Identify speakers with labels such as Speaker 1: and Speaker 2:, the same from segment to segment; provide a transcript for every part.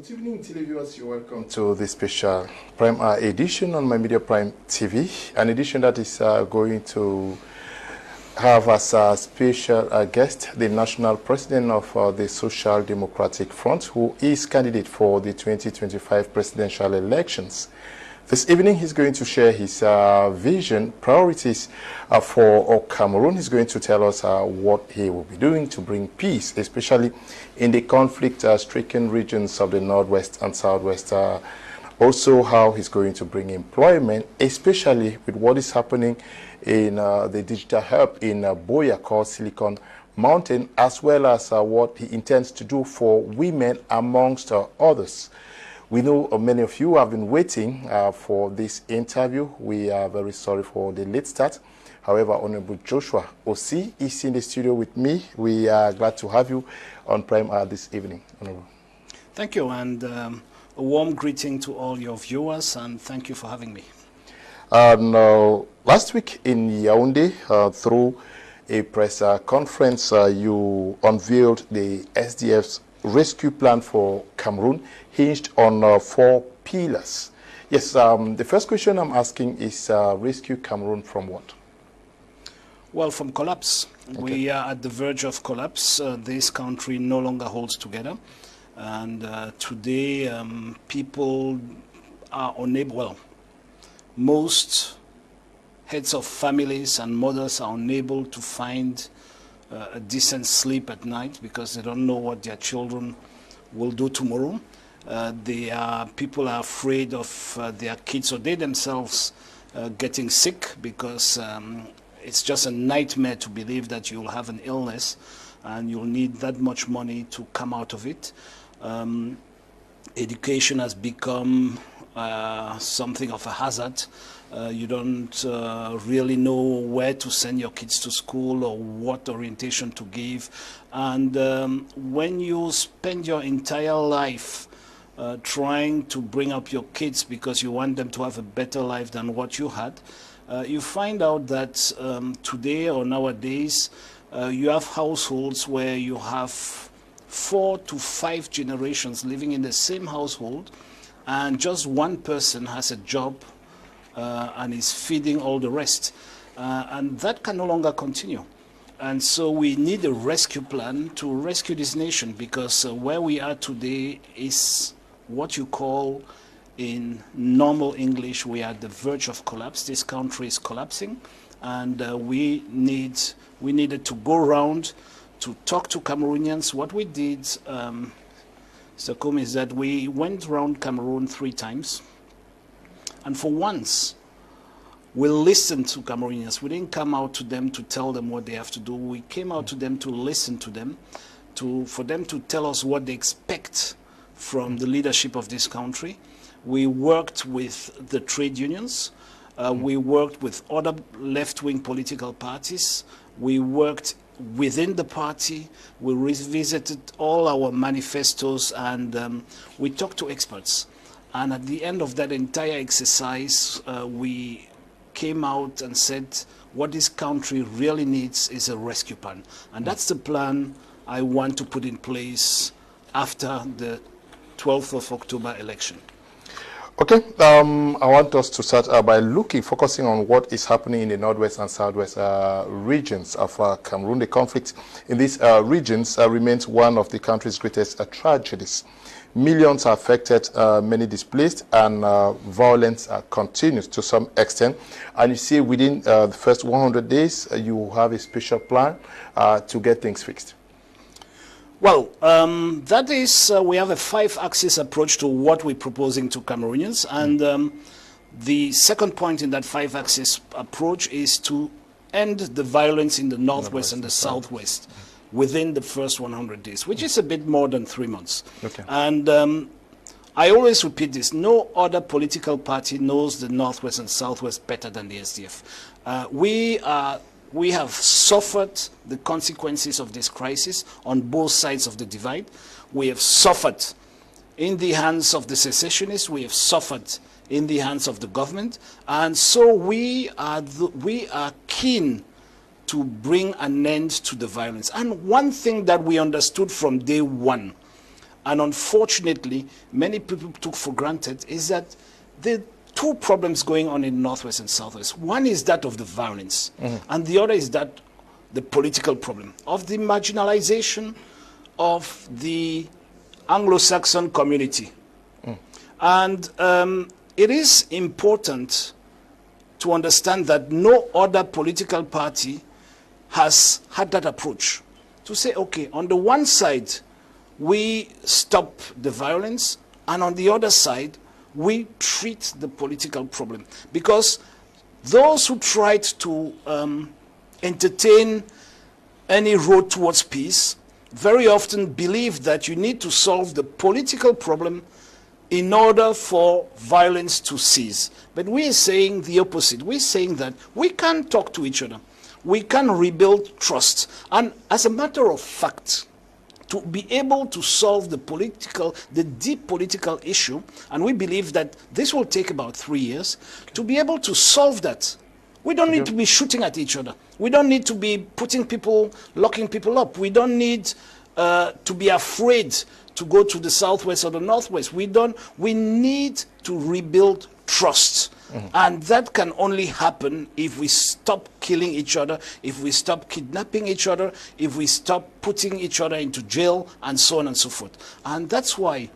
Speaker 1: Good evening, televiewers. You're welcome to this special Prime Hour edition on My Media Prime TV, an edition that is going to have as a special guest the national president of the Social Democratic Front, who is candidate for the 2025 presidential elections. This evening, he's going to share his vision, priorities for Cameroon. He's going to tell us what he will be doing to bring peace, especially in the conflict-stricken regions of the Northwest and Southwest. Also, how he's going to bring employment, especially with what is happening in the digital hub in Boya called Silicon Mountain, as well as what he intends to do for women, amongst others. We know many of you have been waiting for this interview. We are very sorry for the late start. However, Honorable Joshua Osih is in the studio with me. We are glad to have you on Prime Hour this evening, Honorable.
Speaker 2: Thank you, and a warm greeting to all your viewers, and thank you for having me.
Speaker 1: Last week in Yaoundé, through a press conference, you unveiled the SDF's rescue plan for Cameroon, hinged on 4 pillars. Yes, the first question I'm asking is rescue Cameroon from what?
Speaker 2: Well, from collapse. Okay. We are at the verge of collapse. This country no longer holds together. And today, people are unable, well, most heads of families and mothers are unable to find a decent sleep at night because they don't know what their children will do tomorrow. People are afraid of their kids or they themselves getting sick because it's just a nightmare to believe that you'll have an illness and you'll need that much money to come out of it. Education has become something of a hazard. You don't really know where to send your kids to school or what orientation to give. And when you spend your entire life trying to bring up your kids because you want them to have a better life than what you had, you find out that today or nowadays you have households where you have 4 to 5 generations living in the same household, and just one person has a job and is feeding all the rest. And that can no longer continue. And so we need a rescue plan to rescue this nation, because where we are today is what you call, in normal English, we are at the verge of collapse. This country is collapsing, and we needed to go around to talk to Cameroonians. What we did, Mr. Kum, is that we went around Cameroon 3 times. And for once, we listened to Cameroonians. We didn't come out to them to tell them what they have to do. We came out to them to listen to them, for them to tell us what they expect from the leadership of this country. We worked with the trade unions. We worked with other left-wing political parties. We worked within the party. We revisited all our manifestos, and we talked to experts. And at the end of that entire exercise, we came out and said, what this country really needs is a rescue plan. And that's the plan I want to put in place after the 12th of October election.
Speaker 1: Okay, I want us to start by focusing on what is happening in the Northwest and Southwest regions of Cameroon. The conflict in these regions remains one of the country's greatest tragedies. Millions are affected, many displaced, and violence continues to some extent. And you see, within the first 100 days, you have a special plan to get things fixed.
Speaker 2: Well, that is, we have a 5-axis approach to what we're proposing to Cameroonians. And the second point in that 5-axis approach is to end the violence in the Northwest and the Southwest within the first 100 days, which is a bit more than 3 months. Okay. And I always repeat this: no other political party knows the Northwest and Southwest better than the SDF. We have suffered the consequences of this crisis on both sides of the divide. We have suffered in the hands of the secessionists. We have suffered in the hands of the government. And so we are keen to bring an end to the violence. And one thing that we understood from day one and unfortunately many people took for granted, is that the two problems going on in Northwest and Southwest. One is that of the violence, and the other is that the political problem of the marginalization of the Anglo-Saxon community. And it is important to understand that no other political party has had that approach. To say, okay, on the one side, we stop the violence, and on the other side, we treat the political problem. Because those who tried to entertain any road towards peace very often believe that you need to solve the political problem in order for violence to cease. But we are saying the opposite. We're saying that we can talk to each other. We can rebuild trust. And as a matter of fact, to be able to solve the deep political issue, and we believe that this will take about 3 years, to be able to solve that, we don't need to be shooting at each other. We don't need to be locking people up. We don't need to be afraid to go to the Southwest or the Northwest. We need to rebuild trust. And that can only happen if we stop killing each other, if we stop kidnapping each other, if we stop putting each other into jail, and so on and so forth. And that's why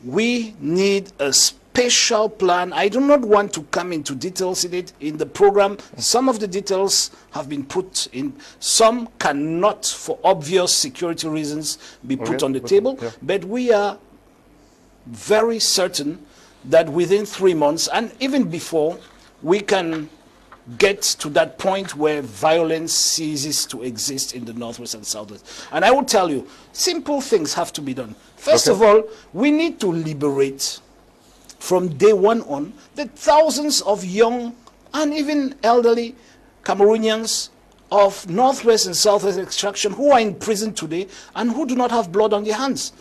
Speaker 2: we need a special plan. I do not want to come into details in it. In the program, some of the details have been put in. Some cannot, for obvious security reasons, be put on the table. But we are very certain that within 3 months, and even before, we can get to that point where violence ceases to exist in the Northwest and Southwest. And I will tell you, simple things have to be done. First of all, we need to liberate from day one on the thousands of young and even elderly Cameroonians of Northwest and Southwest extraction who are in prison today and who do not have blood on their hands.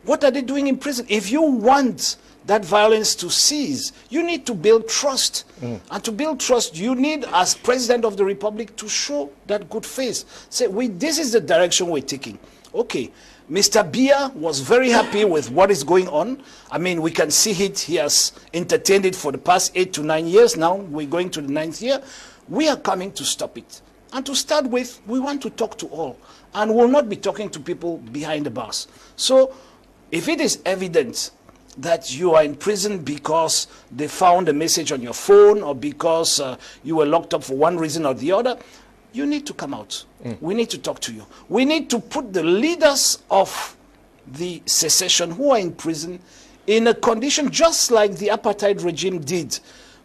Speaker 2: What are they doing in prison? If you want that violence to cease, you need to build trust. And to build trust, you need, as President of the Republic, to show that good face. Say, this is the direction we're taking. Okay, Mr. Biya was very happy with what is going on. I mean, we can see it. He has entertained it for the past 8 to 9 years now. We're going to the 9th year. We are coming to stop it. And to start with, we want to talk to all. And we'll not be talking to people behind the bars. So, if it is evident that you are in prison because they found a message on your phone or because you were locked up for one reason or the other, you need to come out. We need to talk to you. We need to put the leaders of the secession who are in prison in a condition just like the apartheid regime did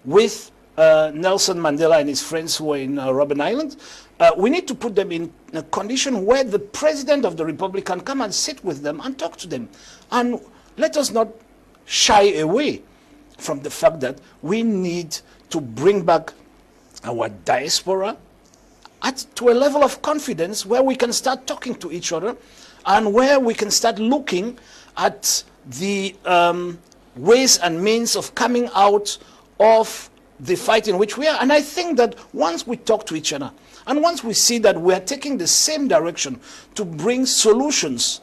Speaker 2: with Nelson Mandela and his friends who were in Robben Island. We need to put them in a condition where the President of the Republic can come and sit with them and talk to them. And let us not shy away from the fact that we need to bring back our diaspora to a level of confidence where we can start talking to each other and where we can start looking at the ways and means of coming out of the fight in which we are. And I think that once we talk to each other and once we see that we are taking the same direction to bring solutions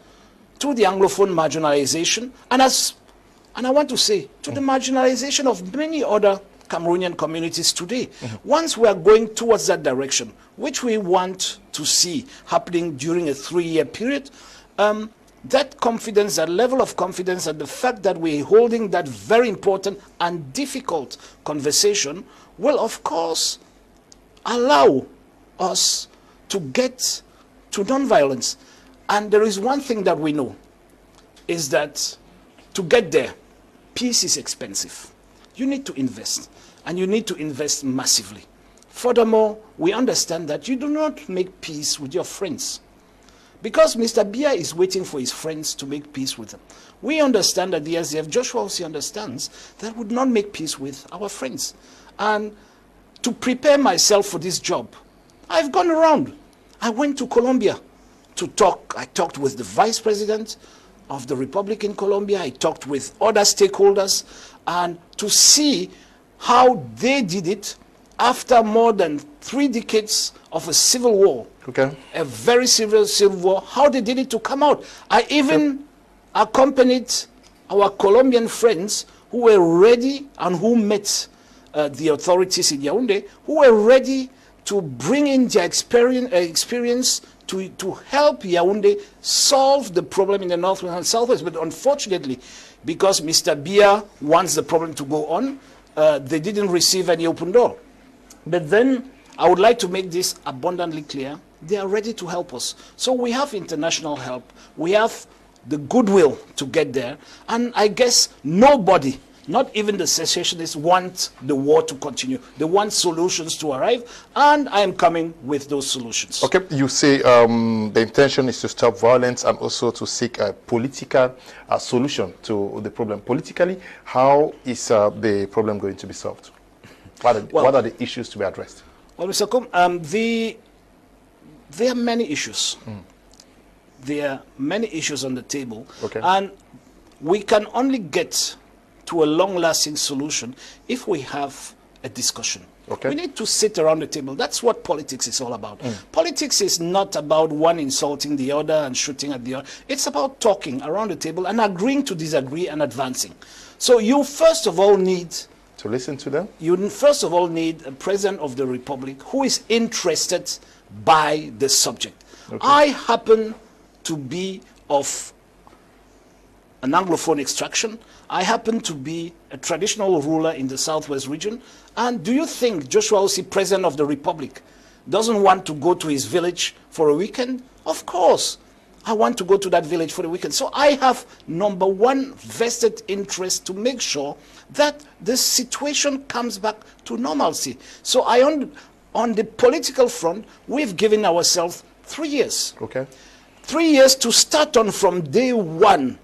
Speaker 2: to the Anglophone marginalization, and I want to say, to the marginalization of many other Cameroonian communities today. Once we are going towards that direction, which we want to see happening during a 3-year period, that confidence, that level of confidence, and the fact that we're holding that very important and difficult conversation will, of course, allow us to get to nonviolence. And there is one thing that we know, is that to get there, peace is expensive. You need to invest, and you need to invest massively. Furthermore, we understand that you do not make peace with your friends. Because Mr. Biya is waiting for his friends to make peace with him. We understand that the SDF Joshua Osih understands that we would not make peace with our friends. And to prepare myself for this job, I've gone around. I went to Colombia to talk. I talked with the Vice President of the Republic in Colombia. I talked with other stakeholders and to see how they did it after more than 3 decades of a civil war, a very severe civil war, how they did it to come out. I accompanied our Colombian friends who were ready and who met the authorities in Yaoundé, who were ready to bring in their experience to help Yaoundé solve the problem in the northwest and southwest. But unfortunately, because Mr. Biya wants the problem to go on, they didn't receive any open door. But then I would like to make this abundantly clear. They are ready to help us. So we have international help. We have the goodwill to get there. And I guess nobody, not even the secessionists, want the war to continue. They want solutions to arrive, and I am coming with those solutions.
Speaker 1: Okay, you say the intention is to stop violence and also to seek a political solution to the problem. Politically, how is the problem going to be solved? What are the issues to be addressed?
Speaker 2: Well, Mr. Kum, there are many issues. There are many issues on the table.
Speaker 1: Okay.
Speaker 2: And we can only get to a long-lasting solution if we have a discussion.
Speaker 1: Okay.
Speaker 2: We need to sit around the table. That's what politics is all about. Politics is not about one insulting the other and shooting at the other. It's about talking around the table and agreeing to disagree and advancing. So you first of all need
Speaker 1: to listen to them?
Speaker 2: You first of all need a president of the republic who is interested by the subject. Okay. I happen to be of an Anglophone extraction. I happen to be a traditional ruler in the southwest region. And do you think Joshua Osih, president of the republic, doesn't want to go to his village for a weekend? Of course. I want to go to that village for the weekend. So I have, number one, vested interest to make sure that the situation comes back to normalcy. So on the political front, we've given ourselves 3 years.
Speaker 1: Okay.
Speaker 2: 3 years to start on from day one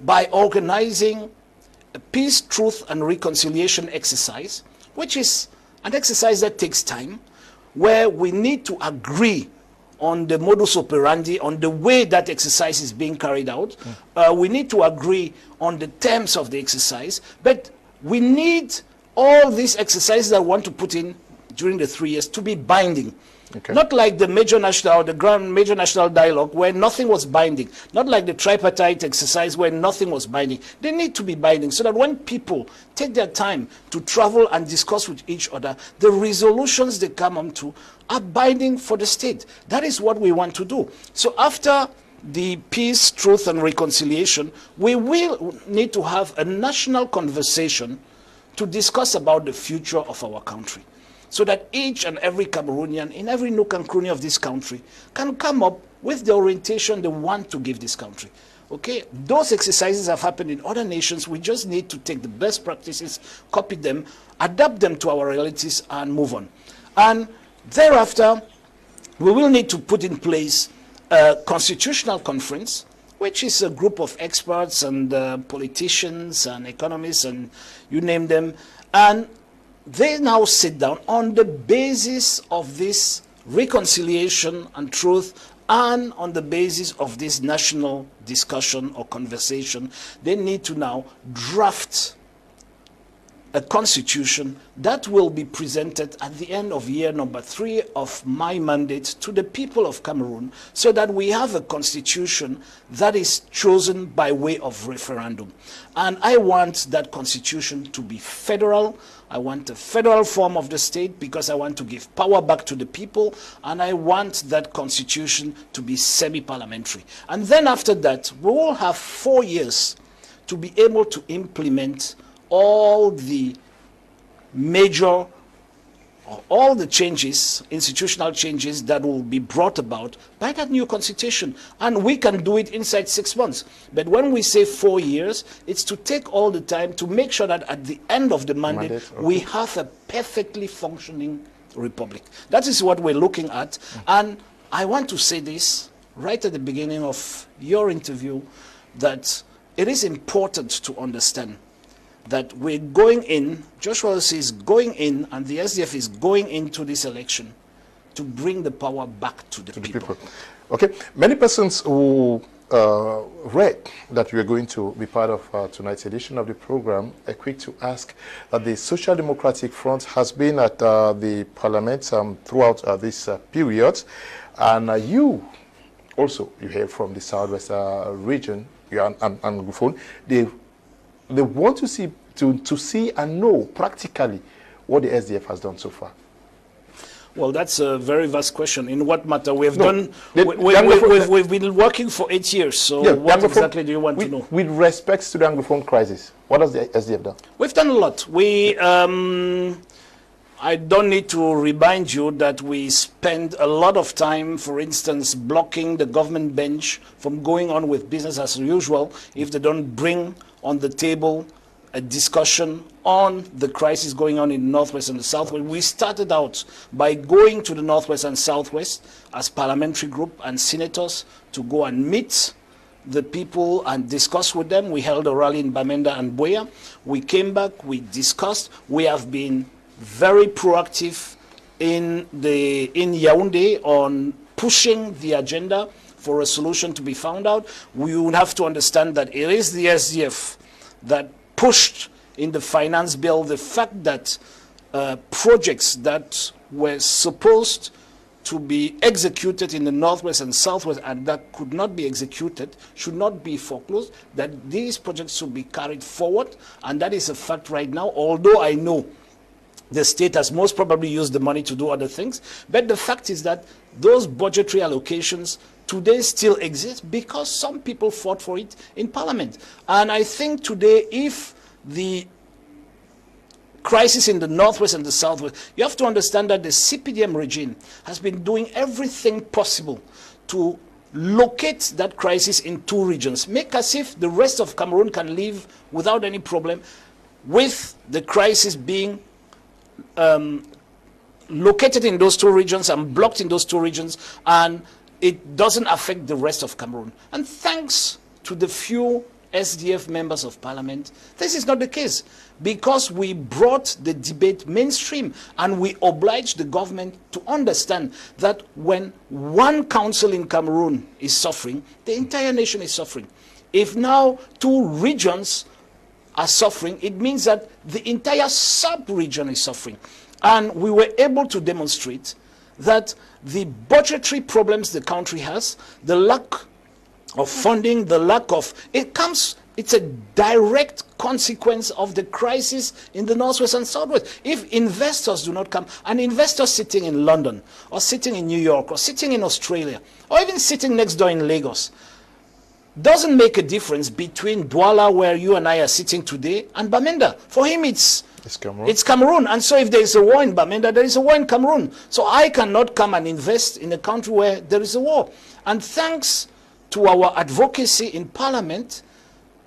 Speaker 2: by organizing a peace, truth, and reconciliation exercise, which is an exercise that takes time, where we need to agree on the modus operandi, on the way that exercise is being carried out. We need to agree on the terms of the exercise, but we need all these exercises that we want to put in during the 3 years to be binding. Okay. Not like the major national, the grand major national dialogue where nothing was binding. Not like the tripartite exercise where nothing was binding. They need to be binding so that when people take their time to travel and discuss with each other, the resolutions they come on to are binding for the state. That is what we want to do. So after the peace, truth, and reconciliation, we will need to have a national conversation to discuss about the future of our country, so that each and every Cameroonian in every nook and cranny of this country can come up with the orientation they want to give this country. Okay, those exercises have happened in other nations. We just need to take the best practices, copy them, adapt them to our realities, and move on. And thereafter, we will need to put in place a constitutional conference, which is a group of experts and politicians and economists and you name them, and they now sit down on the basis of this reconciliation and truth and on the basis of this national discussion or conversation. They need to now draft a constitution that will be presented at the end of year number 3 of my mandate to the people of Cameroon, so that we have a constitution that is chosen by way of referendum. And I want that constitution to be federal. I want a federal form of the state because I want to give power back to the people, and I want that constitution to be semi-parliamentary. And then after that, we will have 4 years to be able to implement all the major, all the changes, institutional changes that will be brought about by that new constitution. And we can do it inside 6 months. But when we say 4 years, it's to take all the time to make sure that at the end of the mandate, okay, we have a perfectly functioning republic. That is what we're looking at. And I want to say this right at the beginning of your interview, that it is important to understand that we're going in, Joshua Osih is going in, and the SDF is going into this election to bring the power back to the people.
Speaker 1: Okay, many persons who read that we are going to be part of tonight's edition of the program are quick to ask that the Social Democratic Front has been at the parliament throughout this period, and you hail from the southwest region, you are an Anglophone, they want to see and know practically what the SDF has done so far.
Speaker 2: Well, that's a very vast question. In what matter? We've been working for 8 years, so
Speaker 1: yeah,
Speaker 2: what exactly do you want to know?
Speaker 1: With respect to the Anglophone crisis, what has the SDF done?
Speaker 2: We've done a lot. I don't need to remind you that we spend a lot of time, for instance, blocking the government bench from going on with business as usual if they don't bring on the table a discussion on the crisis going on in the Northwest and the Southwest. We started out by going to the Northwest and Southwest as parliamentary group and senators to go and meet the people and discuss with them. We held a rally in Bamenda and Buea. We came back, we discussed. We have been very proactive in Yaoundé on pushing the agenda for a solution to be found out. We would have to understand that it is the SDF that pushed in the finance bill the fact that projects that were supposed to be executed in the Northwest and Southwest and that could not be executed should not be foreclosed, that these projects should be carried forward, and that is a fact right now, although I know the state has most probably used the money to do other things. But the fact is that those budgetary allocations today still exist because some people fought for it in Parliament. And I think today, if the crisis in the Northwest and the Southwest, you have to understand that the CPDM regime has been doing everything possible to locate that crisis in 2 regions, make as if the rest of Cameroon can live without any problem, with the crisis being located in those 2 regions and blocked in those 2 regions, and it doesn't affect the rest of Cameroon. And thanks to the few SDF members of parliament, this is not the case, because we brought the debate mainstream and we obliged the government to understand that when one council in Cameroon is suffering, the entire nation is suffering. If now 2 regions are suffering, it means that the entire sub-region is suffering. And we were able to demonstrate that the budgetary problems the country has, the lack of funding, the lack of, it's a direct consequence of the crisis in the Northwest and Southwest. If investors do not come, an investor sitting in London, or sitting in New York, or sitting in Australia, or even sitting next door in Lagos, doesn't make a difference between Douala, where you and I are sitting today, and Bamenda. For him, it's Cameroon. And so if there is a war in Bamenda, there is a war in Cameroon. So I cannot come and invest in a country where there is a war. And thanks to our advocacy in Parliament,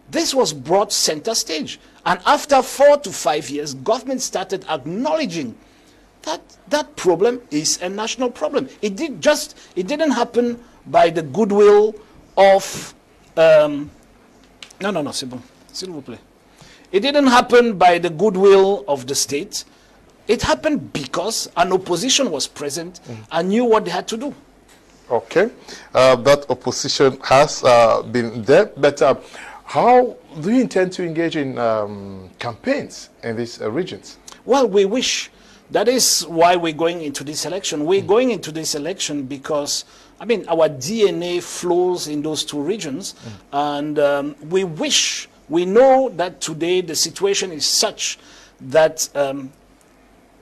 Speaker 2: this was brought center stage. And after 4 to 5 years, government started acknowledging that that problem is a national problem. It didn't happen by the goodwill of no, c'est bon. S'il vous plaît. It didn't happen by the goodwill of the state. It happened because an opposition was present and knew what they had to do.
Speaker 1: Okay. That opposition has been there. But how do you intend to engage in campaigns in these regions?
Speaker 2: Well, we wish. That is why we're going into this election. We're going into this election because, I mean, our DNA flows in those 2 regions, and we wish, we know that today the situation is such that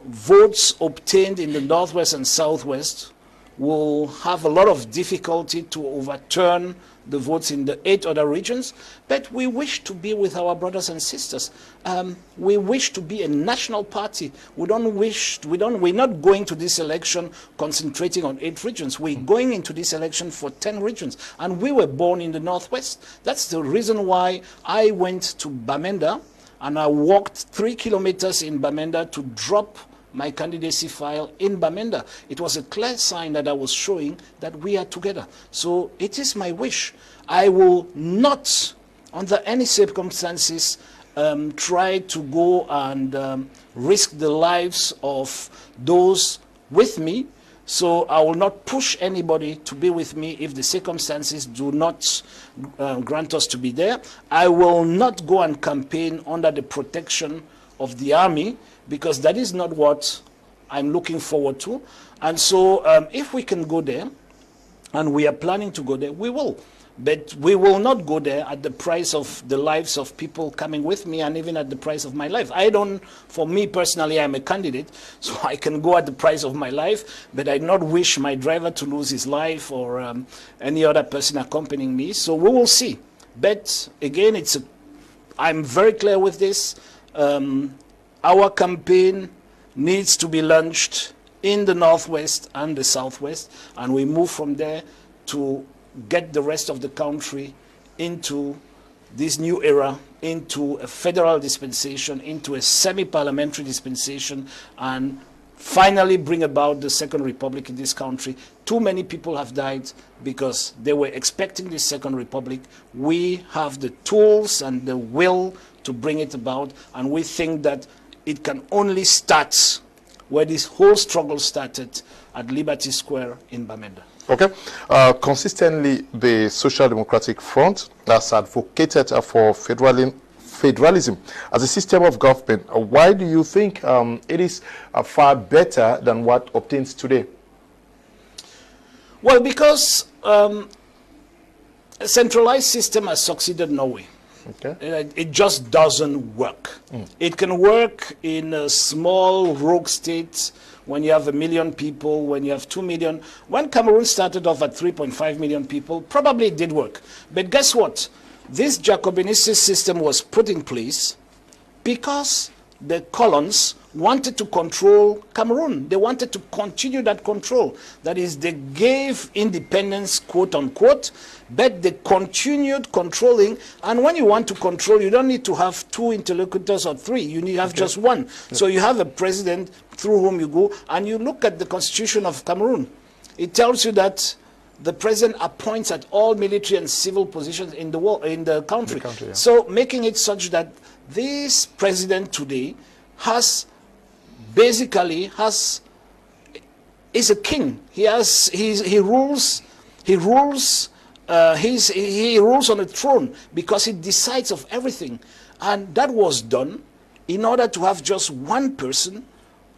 Speaker 2: votes obtained in the Northwest and Southwest will have a lot of difficulty to overturn the votes in the 8 other regions, but we wish to be with our brothers and sisters. We wish to be a national party. We're not going to this election concentrating on 8 regions. We're going into this election for 10 regions. And we were born in the Northwest. That's the reason why I went to Bamenda and I walked 3 kilometers in Bamenda to drop my candidacy file in Bamenda. It was a clear sign that I was showing that we are together. So it is my wish. I will not, under any circumstances, try to go and risk the lives of those with me. So I will not push anybody to be with me if the circumstances do not grant us to be there. I will not go and campaign under the protection of the army, because that is not what I'm looking forward to. And so if we can go there, and we are planning to go there, we will. But we will not go there at the price of the lives of people coming with me and even at the price of my life. For me personally, I'm a candidate, so I can go at the price of my life, but I do not wish my driver to lose his life or any other person accompanying me. So we will see. But again, I'm very clear with this. Our campaign needs to be launched in the Northwest and the Southwest, and we move from there to get the rest of the country into this new era, into a federal dispensation, into a semi-parliamentary dispensation, and finally bring about the Second Republic in this country. Too many people have died because they were expecting this Second Republic. We have the tools and the will to bring it about, and we think that it can only start where this whole struggle started at Liberty Square in Bamenda.
Speaker 1: Okay. Consistently, the Social Democratic Front has advocated for federalism as a system of government. Why do you think it is far better than what obtains today?
Speaker 2: Well, because a centralized system has succeeded no way. Okay. It just doesn't work. It can work in a small rogue state when you have 1 million people, when you have 2 million. When Cameroon started off at 3.5 million people, probably it did work. But guess what? This Jacobinistic system was put in place because the colons wanted to control Cameroon. They wanted to continue that control. That is, they gave independence, quote unquote, but they continued controlling. And when you want to control, you don't need to have 2 interlocutors or 3. You need to have just one. So you have a president through whom you go, and you look at the constitution of Cameroon. It tells you that the president appoints at all military and civil positions in the country. Yeah. So making it such that this president today is a king. He rules on a throne because he decides of everything, and that was done in order to have just one person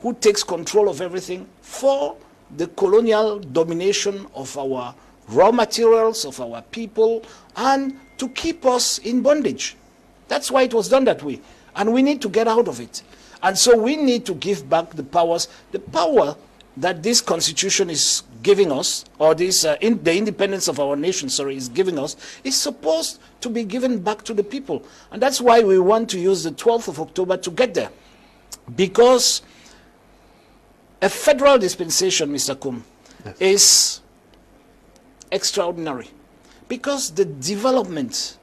Speaker 2: who takes control of everything for the colonial domination of our raw materials, of our people, and to keep us in bondage. That's why it was done that way. And we need to get out of it. And so we need to give back the powers. The power that this constitution is giving us, or this the independence of our nation, is giving us, is supposed to be given back to the people. And that's why we want to use the 12th of October to get there. Because a federal dispensation, Mr. Kum, yes, is extraordinary. Because the development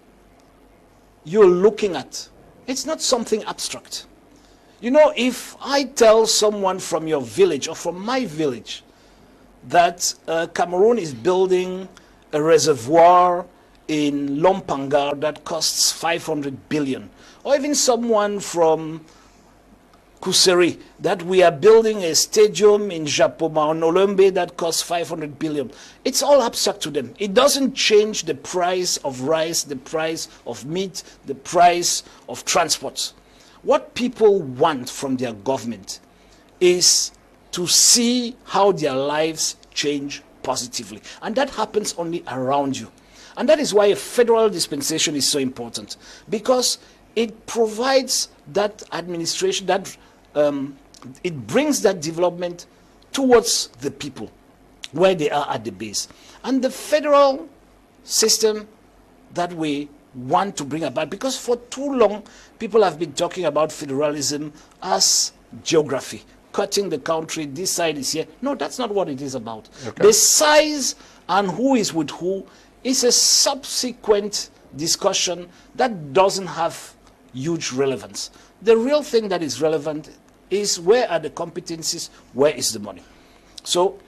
Speaker 2: you're looking at, it's not something abstract. You know, if I tell someone from your village or from my village that Cameroon is building a reservoir in Lompangar that costs 500 billion, or even someone from Kuseri that we are building a stadium in Japoma on Olembe that costs 500 billion. It's all abstract to them. It doesn't change the price of rice, the price of meat, the price of transport. What people want from their government is to see how their lives change positively. And that happens only around you. And that is why a federal dispensation is so important, because it provides that administration, that it brings that development towards the people where they are at the base. And the federal system that we want to bring about, because for too long people have been talking about federalism as geography, cutting the country, this side is here. No, that's not what it is about. Okay. The size and who is with who is a subsequent discussion that doesn't have huge relevance. The real thing that is relevant is where are the competencies, where is the money. So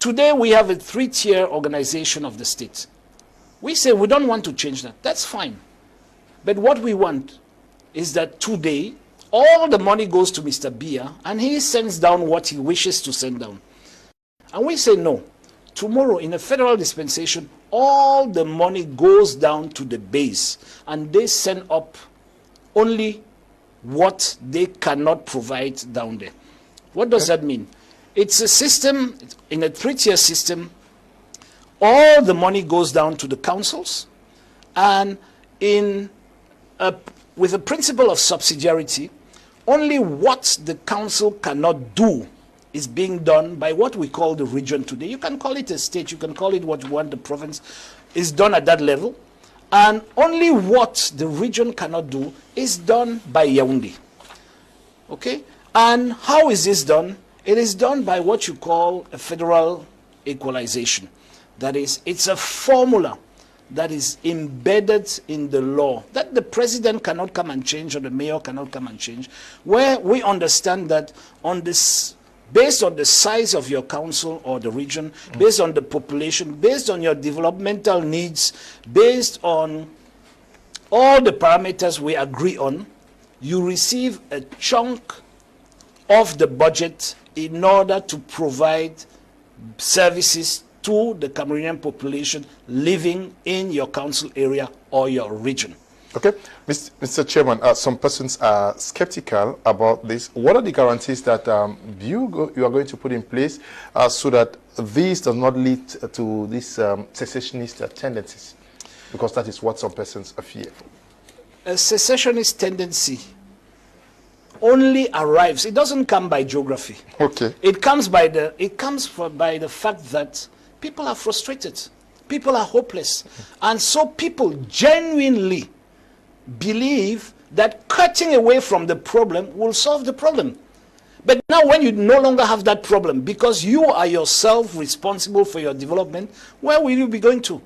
Speaker 2: today we have a 3-tier organization of the state. We say we don't want to change that. That's fine. But what we want is that today all the money goes to Mr. Biya and he sends down what he wishes to send down. And we say no. Tomorrow in a federal dispensation, all the money goes down to the base and they send up only what they cannot provide down there. What does that mean? It's a system, in a 3-tier system, all the money goes down to the councils, and with a principle of subsidiarity, only what the council cannot do is being done by what we call the region today. You can call it a state, you can call it what you want, the province, is done at that level. And only what the region cannot do is done by Yaoundé. Okay? And how is this done? It is done by what you call a federal equalization. That is, it's a formula that is embedded in the law that the president cannot come and change, or the mayor cannot come and change, where we understand that on this, based on the size of your council or the region, based on the population, based on your developmental needs, based on all the parameters we agree on, you receive a chunk of the budget in order to provide services to the Cameroonian population living in your council area or your region.
Speaker 1: Okay, Mr. Chairman, some persons are skeptical about this. What are the guarantees that you are going to put in place so that this does not lead to these secessionist tendencies? Because that is what some persons fear.
Speaker 2: A secessionist tendency only arrives. It doesn't come by geography.
Speaker 1: Okay.
Speaker 2: It comes by the fact that people are frustrated. People are hopeless. And so people genuinely believe that cutting away from the problem will solve the problem. But now when you no longer have that problem, because you are yourself responsible for your development, where will you be going to?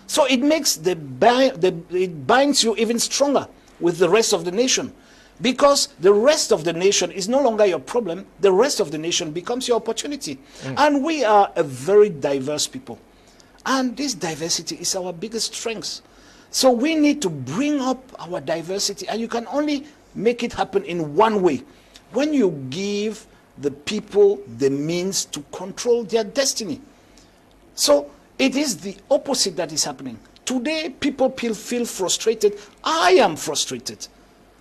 Speaker 2: So it makes it binds you even stronger with the rest of the nation. Because the rest of the nation is no longer your problem, the rest of the nation becomes your opportunity. And we are a very diverse people. And this diversity is our biggest strength. So we need to bring up our diversity, and you can only make it happen in one way: when you give the people the means to control their destiny. So it is the opposite that is happening. Today, people feel frustrated. I am frustrated.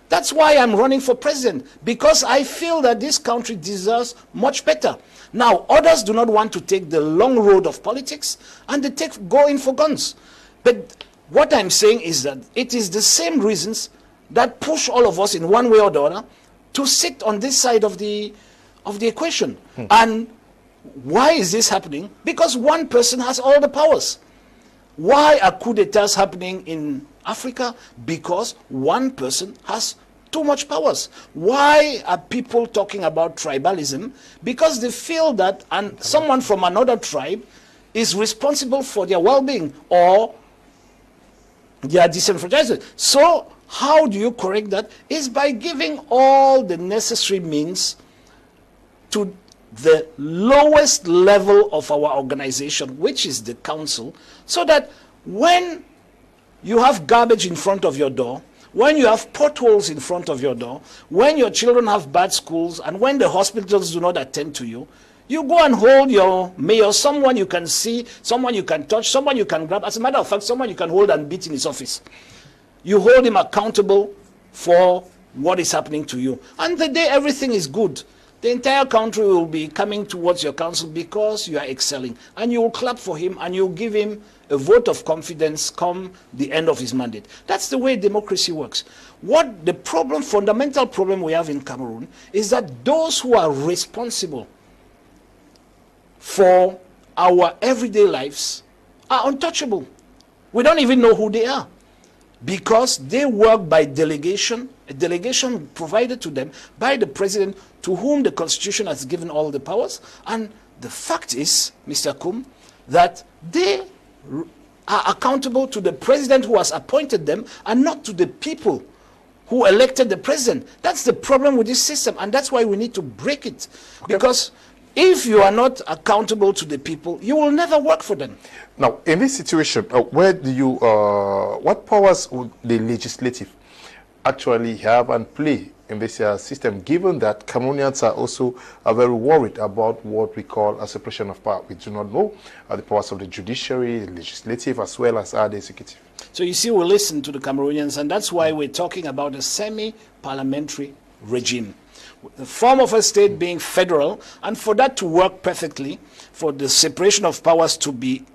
Speaker 2: That's why I'm running for president, because I feel that this country deserves much better. Now, others do not want to take the long road of politics, and they go in for guns. But what I'm saying is that it is the same reasons that push all of us in one way or the other to sit on this side of the equation. And why is this happening? Because one person has all the powers. Why are coup d'etats happening in Africa? Because one person has too much powers. Why are people talking about tribalism? Because they feel that someone from another tribe is responsible for their well-being, or they are disenfranchised. So how do you correct that? Is by giving all the necessary means to the lowest level of our organization, which is the council, so that when you have garbage in front of your door, when you have potholes in front of your door, when your children have bad schools, and when the hospitals do not attend to you, you go and hold your mayor, someone you can see, someone you can touch, someone you can grab. As a matter of fact, someone you can hold and beat in his office. You hold him accountable for what is happening to you. And the day everything is good, the entire country will be coming towards your council because you are excelling. And you will clap for him, and you'll give him a vote of confidence come the end of his mandate. That's the way democracy works. What the fundamental problem we have in Cameroon is that those who are responsible for our everyday lives are untouchable. We don't even know who they are, because they work by delegation, a delegation provided to them by the president, to whom the constitution has given all the powers. And the fact is, Mr. Kum, that they are accountable to the president who has appointed them, and not to the people who elected the president. That's the problem with this system, and that's why we need to break it. Okay. Because if you are not accountable to the people, you will never work for them.
Speaker 1: Now, in this situation, what powers would the legislative actually have and play in this system, given that Cameroonians are also very worried about what we call a separation of power? We do not know the powers of the judiciary, the legislative, as well as the executive.
Speaker 2: So you see, we listen to the Cameroonians, and that's why we're talking about a semi-parliamentary regime. The form of a state being federal, and for that to work perfectly, for the separation of powers to be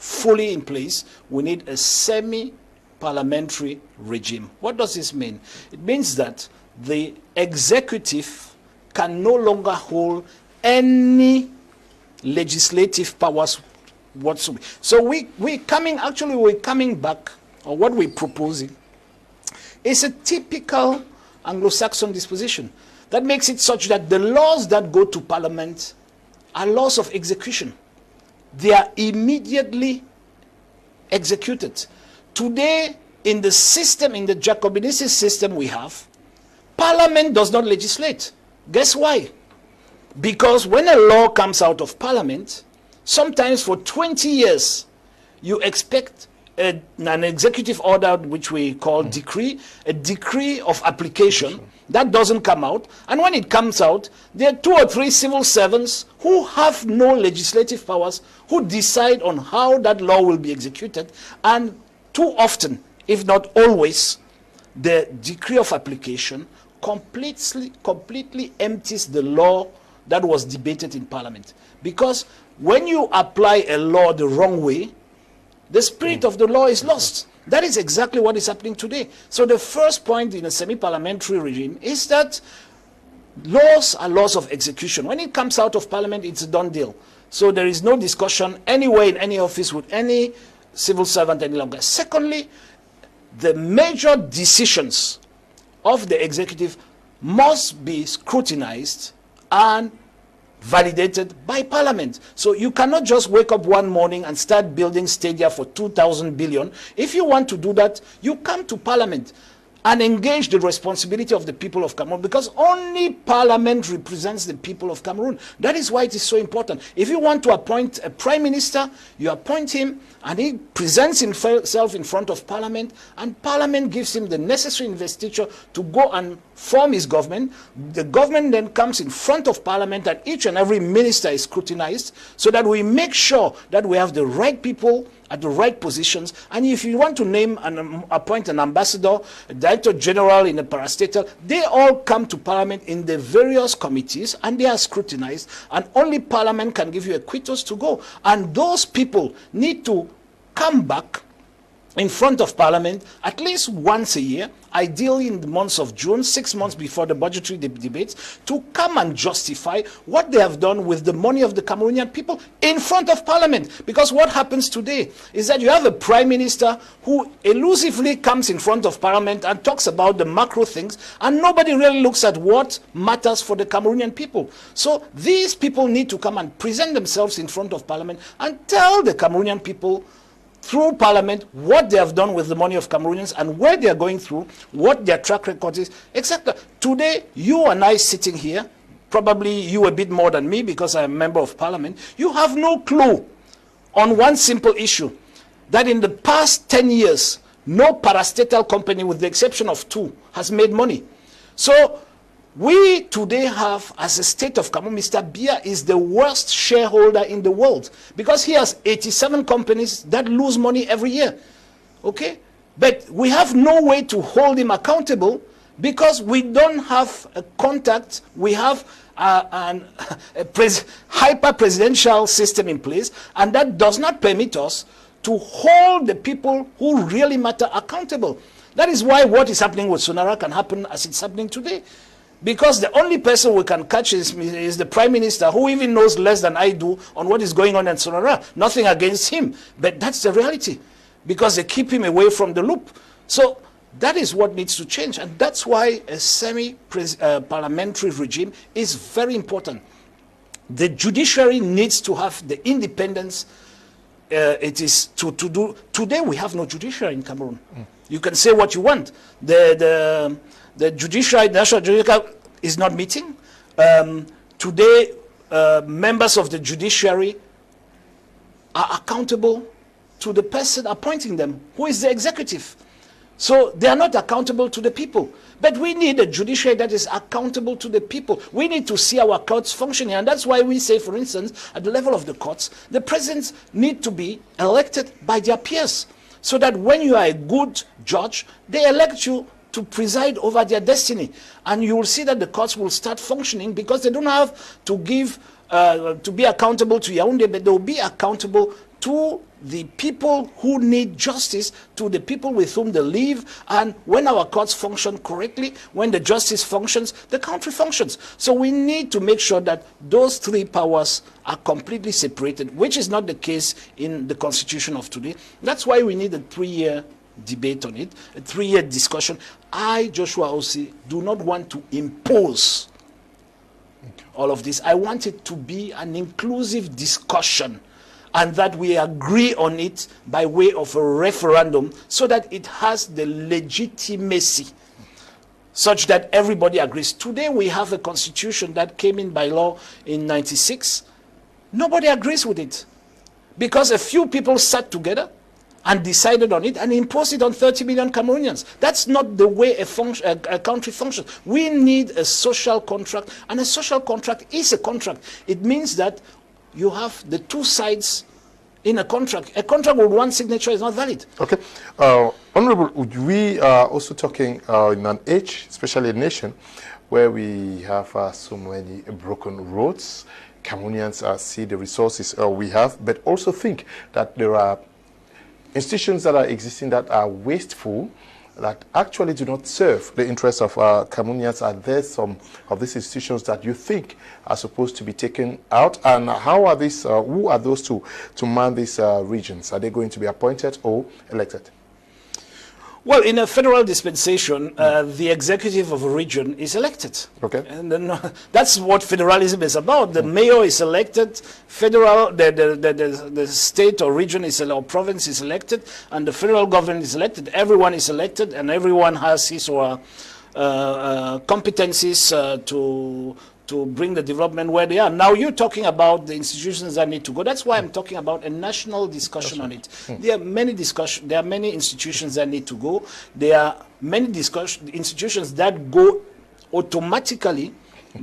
Speaker 2: fully in place, we need a semi-parliamentary regime. What does this mean? It means that the executive can no longer hold any legislative powers whatsoever. So we're coming back, or what we're proposing is a typical Anglo-Saxon disposition that makes it such that the laws that go to Parliament are laws of execution. They are immediately executed. Today, in the system, in the Jacobinistic system we have, Parliament does not legislate. Guess why? Because when a law comes out of Parliament, sometimes for 20 years, you expect an executive order, which we call decree, a decree of application, that doesn't come out. And when it comes out, there are 2 or 3 civil servants who have no legislative powers, who decide on how that law will be executed. And too often, if not always, the decree of application completely empties the law that was debated in Parliament. Because when you apply a law the wrong way, the spirit of the law is lost. That is exactly what is happening today. So the first point in a semi-parliamentary regime is that laws are laws of execution. When it comes out of Parliament, it's a done deal. So there is no discussion anywhere in any office with any civil servant any longer. Secondly, the major decisions of the executive must be scrutinized and validated by Parliament. So you cannot just wake up one morning and start building stadia for 2,000 billion. If you want to do that, you come to Parliament and engage the responsibility of the people of Cameroon, because only Parliament represents the people of Cameroon. That is why it is so important. If you want to appoint a prime minister, you appoint him and he presents himself in front of Parliament, and Parliament gives him the necessary investiture to go and form his government. The government then comes in front of Parliament and each and every minister is scrutinized, so that we make sure that we have the right people at the right positions. And if you want to name and appoint an ambassador, a director general in a parastatal, they all come to Parliament in the various committees and they are scrutinized, and only Parliament can give you a quotas to go. And those people need to come back in front of Parliament at least once a year, ideally in the months of June, 6 months before the budgetary debates, to come and justify what they have done with the money of the Cameroonian people in front of Parliament. Because what happens today is that you have a prime minister who elusively comes in front of Parliament and talks about the macro things, and nobody really looks at what matters for the Cameroonian people. So these people need to come and present themselves in front of Parliament and tell the Cameroonian people through Parliament what they have done with the money of Cameroonians and where they are going through, what their track record is, etc. Today, you and I sitting here, probably you a bit more than me because I am a member of Parliament, you have no clue on one simple issue, that in the past 10 years, no parastatal company, with the exception of 2, has made money. So we today have, as a state of Cameroon, Mr. Biya is the worst shareholder in the world, because he has 87 companies that lose money every year. Okay? But we have no way to hold him accountable because we don't have a contact. We have a hyper-presidential system in place, and that does not permit us to hold the people who really matter accountable. That is why what is happening with Sonara can happen as it's happening today. Because the only person we can catch is the Prime Minister, who even knows less than I do on what is going on in Sonara. Nothing against him, but that's the reality. Because they keep him away from the loop. So that is what needs to change. And that's why a semi-parliamentary regime is very important. The judiciary needs to have the independence it is to do. Today we have no judiciary in Cameroon. You can say what you want. The judiciary, the National Judiciary is not meeting. Today, members of the judiciary are accountable to the person appointing them, who is the executive. So they are not accountable to the people. But we need a judiciary that is accountable to the people. We need to see our courts functioning. And that's why we say, for instance, at the level of the courts, the presidents need to be elected by their peers, so that when you are a good judge, they elect you to preside over their destiny. And you will see that the courts will start functioning, because they don't have to give to be accountable to Yaoundé, but they will be accountable to the people who need justice, to the people with whom they live. And when our courts function correctly, when the justice functions, the country functions. So we need to make sure that those three powers are completely separated, which is not the case in the Constitution of today. That's why we need a 3-year debate on it, a 3-year discussion. I, Joshua Osih, do not want to impose all of this. I want it to be an inclusive discussion, and that we agree on it by way of a referendum, so that it has the legitimacy such that everybody agrees. Today we have a constitution that came in by law in 96. Nobody agrees with it because a few people sat together and decided on it and imposed it on 30 million Cameroonians. That's not the way a country functions. We need a social contract, and a social contract is a contract. It means that you have the two sides in a contract. A contract with one signature is not valid.
Speaker 1: Okay. Honorable, we are also talking in an age, especially a nation, where we have so many broken roads. Cameroonians see the resources we have, but also think that there are institutions that are existing that are wasteful, that actually do not serve the interests of Cameroonians. Are there some of these institutions that you think are supposed to be taken out? And how are these, who are those to man these regions? Are they going to be appointed or elected?
Speaker 2: Well, in a federal dispensation, the executive of a region is elected.
Speaker 1: Okay.
Speaker 2: And then, that's what federalism is about. The mayor is elected, federal, the state or region is or province is elected, and the federal government is elected. Everyone is elected, and everyone has his or her competencies to bring the development where they are. Now you're talking about the institutions that need to go. That's why I'm talking about a national discussion on it. There are many institutions that need to go. There are many institutions that go automatically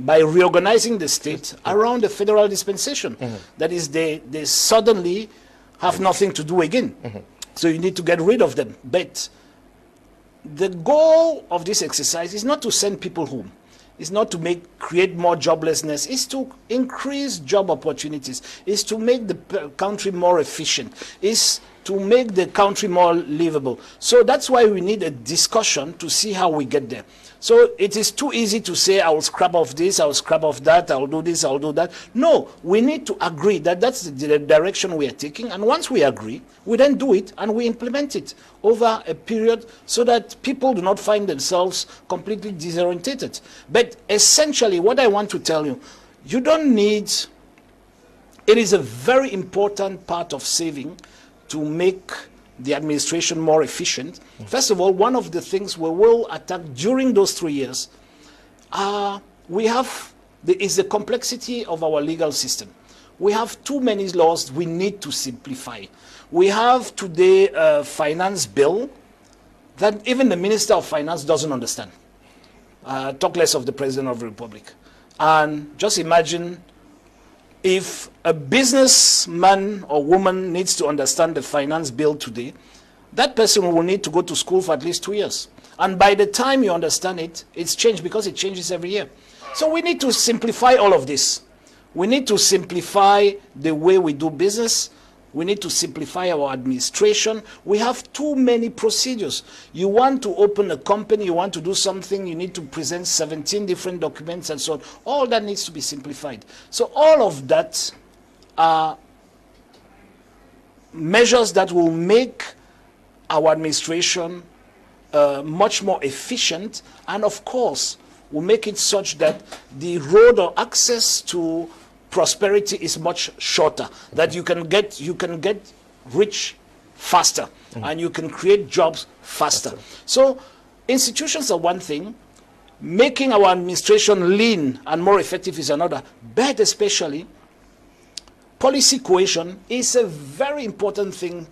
Speaker 2: by reorganizing the state around the federal dispensation. That is, they suddenly have nothing to do again. So you need to get rid of them. But the goal of this exercise is not to send people home. It's not to create more joblessness. It's to increase job opportunities. It's to make the country more efficient. It's to make the country more livable. So that's why we need a discussion to see how we get there. So it is too easy to say, I will scrap off this, I will scrap off that, I will do this, I will do that. No, we need to agree that that's the direction we are taking. And once we agree, we then do it and we implement it over a period so that people do not find themselves completely disorientated. But essentially, what I want to tell you, you don't need, it is a very important part of saving to make the administration more efficient. First of all, one of the things we will attack during those 3 years is the complexity of our legal system. We have too many laws we need to simplify. We have today a finance bill that even the Minister of Finance doesn't understand. Talk less of the President of the Republic. And just imagine if a businessman or woman needs to understand the finance bill today, that person will need to go to school for at least 2 years. And by the time you understand it, it's changed because it changes every year. So we need to simplify all of this. We need to simplify the way we do business. We need to simplify our administration. We have too many procedures. You want to open a company, you want to do something, you need to present 17 different documents and so on. All that needs to be simplified. So all of that are measures that will make our administration much more efficient, and of course will make it such that the road or access to prosperity is much shorter, that you can get rich faster, and you can create jobs faster. So institutions are one thing, making our administration lean and more effective is another, but especially policy cohesion is a very important thing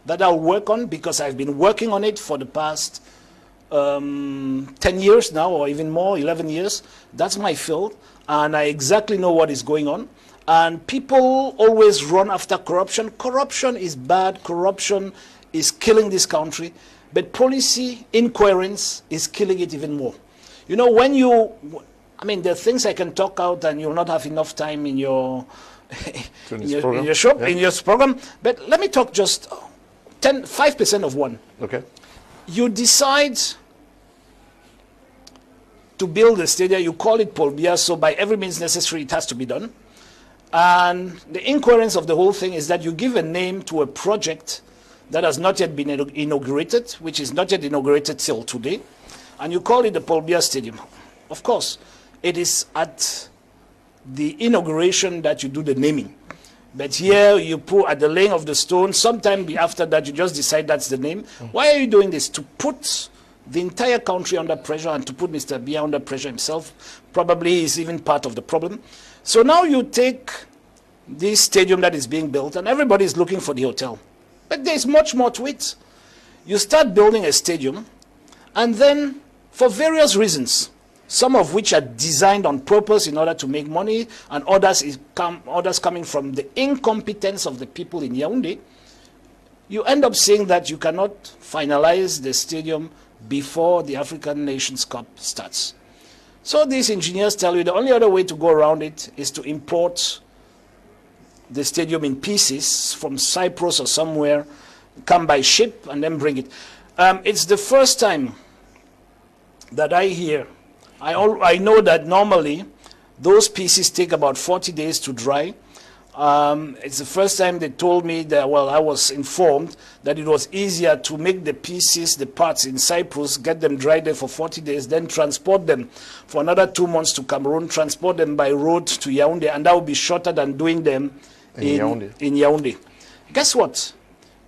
Speaker 2: that I'll work on, because I've been working on it for the past 10 years now, or even more, 11 years. That's my field, and I exactly know what is going on. And people always run after corruption. Corruption is bad. Corruption is killing this country. But policy incoherence is killing it even more. You know, when you, I mean, there are things I can talk out and you'll not have enough time in your in your program. But let me talk just 5% of one.
Speaker 1: Okay.
Speaker 2: You decide to build a stadium, you call it Paul Biya, so by every means necessary it has to be done. And the incoherence of the whole thing is that you give a name to a project that has not yet been inaugurated, which is not yet inaugurated till today, and you call it the Paul Biya Stadium. Of course, it is at the inauguration that you do the naming. But here you put at the laying of the stone, sometime after that you just decide that's the name. Why are you doing this? To put the entire country under pressure and to put Mr. Biya under pressure himself. Probably he's even part of the problem. So now you take this stadium that is being built and everybody is looking for the hotel. But there's much more to it. You start building a stadium and then for various reasons, some of which are designed on purpose in order to make money and others coming from the incompetence of the people in Yaoundé, you end up saying that you cannot finalize the stadium before the African Nations Cup starts. So these engineers tell you the only other way to go around it is to import the stadium in pieces from Cyprus or somewhere, come by ship and then bring it. It's the first time that I hear. I know that normally those pieces take about 40 days to dry. It's the first time they told me that, well, I was informed that it was easier to make the pieces, the parts in Cyprus, get them dry there for 40 days, then transport them for another 2 months to Cameroon, transport them by road to Yaoundé, and that would be shorter than doing them in Yaoundé. Guess what?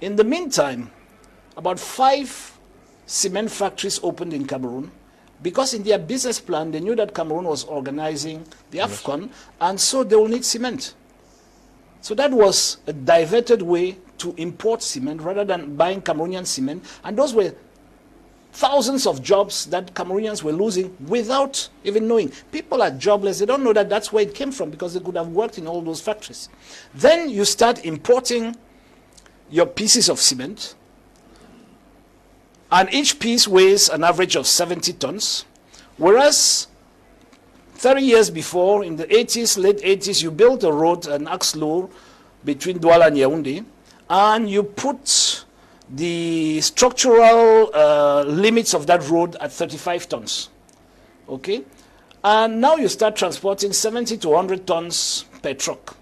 Speaker 2: In the meantime, about 5 cement factories opened in Cameroon, because in their business plan, they knew that Cameroon was organizing the AFCON, and so they will need cement. So that was a diverted way to import cement rather than buying Cameroonian cement. And those were thousands of jobs that Cameroonians were losing without even knowing. People are jobless. They don't know that that's where it came from because they could have worked in all those factories. Then you start importing your pieces of cement. And each piece weighs an average of 70 tons. Whereas 30 years before, in the 80s, late 80s, you built a road, an axe-load, between Douala and Yaoundé, and you put the structural limits of that road at 35 tons. Okay? And now you start transporting 70 to 100 tons per truck.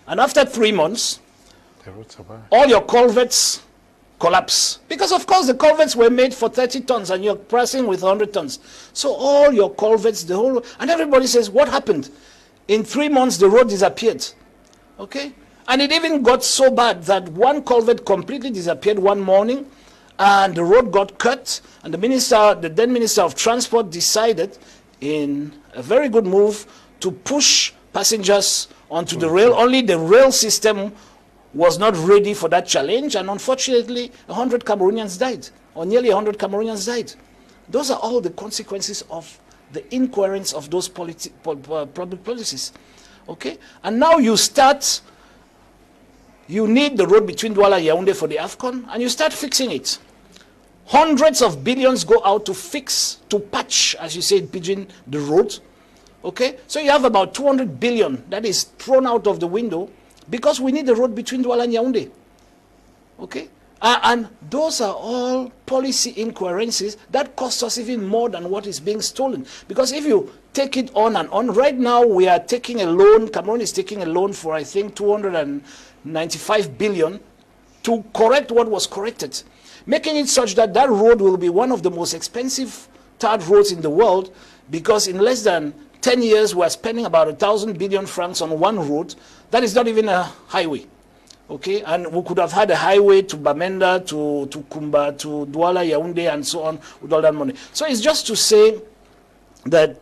Speaker 2: And after 3 months, all your culverts collapse. Because of course the culverts were made for 30 tons and you're pressing with 100 tons. So all your culverts, the whole, and everybody says, what happened? In 3 months the road disappeared. Okay? And it even got so bad that one culvert completely disappeared one morning and the road got cut, and the then Minister of Transport decided in a very good move to push passengers onto the rail. Only the rail system was not ready for that challenge, and unfortunately 100 Cameroonians died, or nearly 100 Cameroonians died. Those are all the consequences of the incoherence of those public policies. Okay? And now you need the road between Douala and Yaoundé for the AFCON, and you start fixing it. Hundreds of billions go out to fix, to patch, as you say in Pidgin, the road. Okay? So you have about 200 billion that is thrown out of the window because we need the road between Douala and Yaoundé. Okay? And those are all policy incoherences that cost us even more than what is being stolen. Because if you take it on and on, right now we are taking a loan, Cameroon is taking a loan for I think 295 billion to correct what was corrected. Making it such that that road will be one of the most expensive tarred roads in the world, because in less than 10 years we are spending about 1,000 billion francs on one road. That is not even a highway. Okay, and we could have had a highway to Bamenda, to Kumba, to Douala, Yaoundé, and so on with all that money. So it's just to say that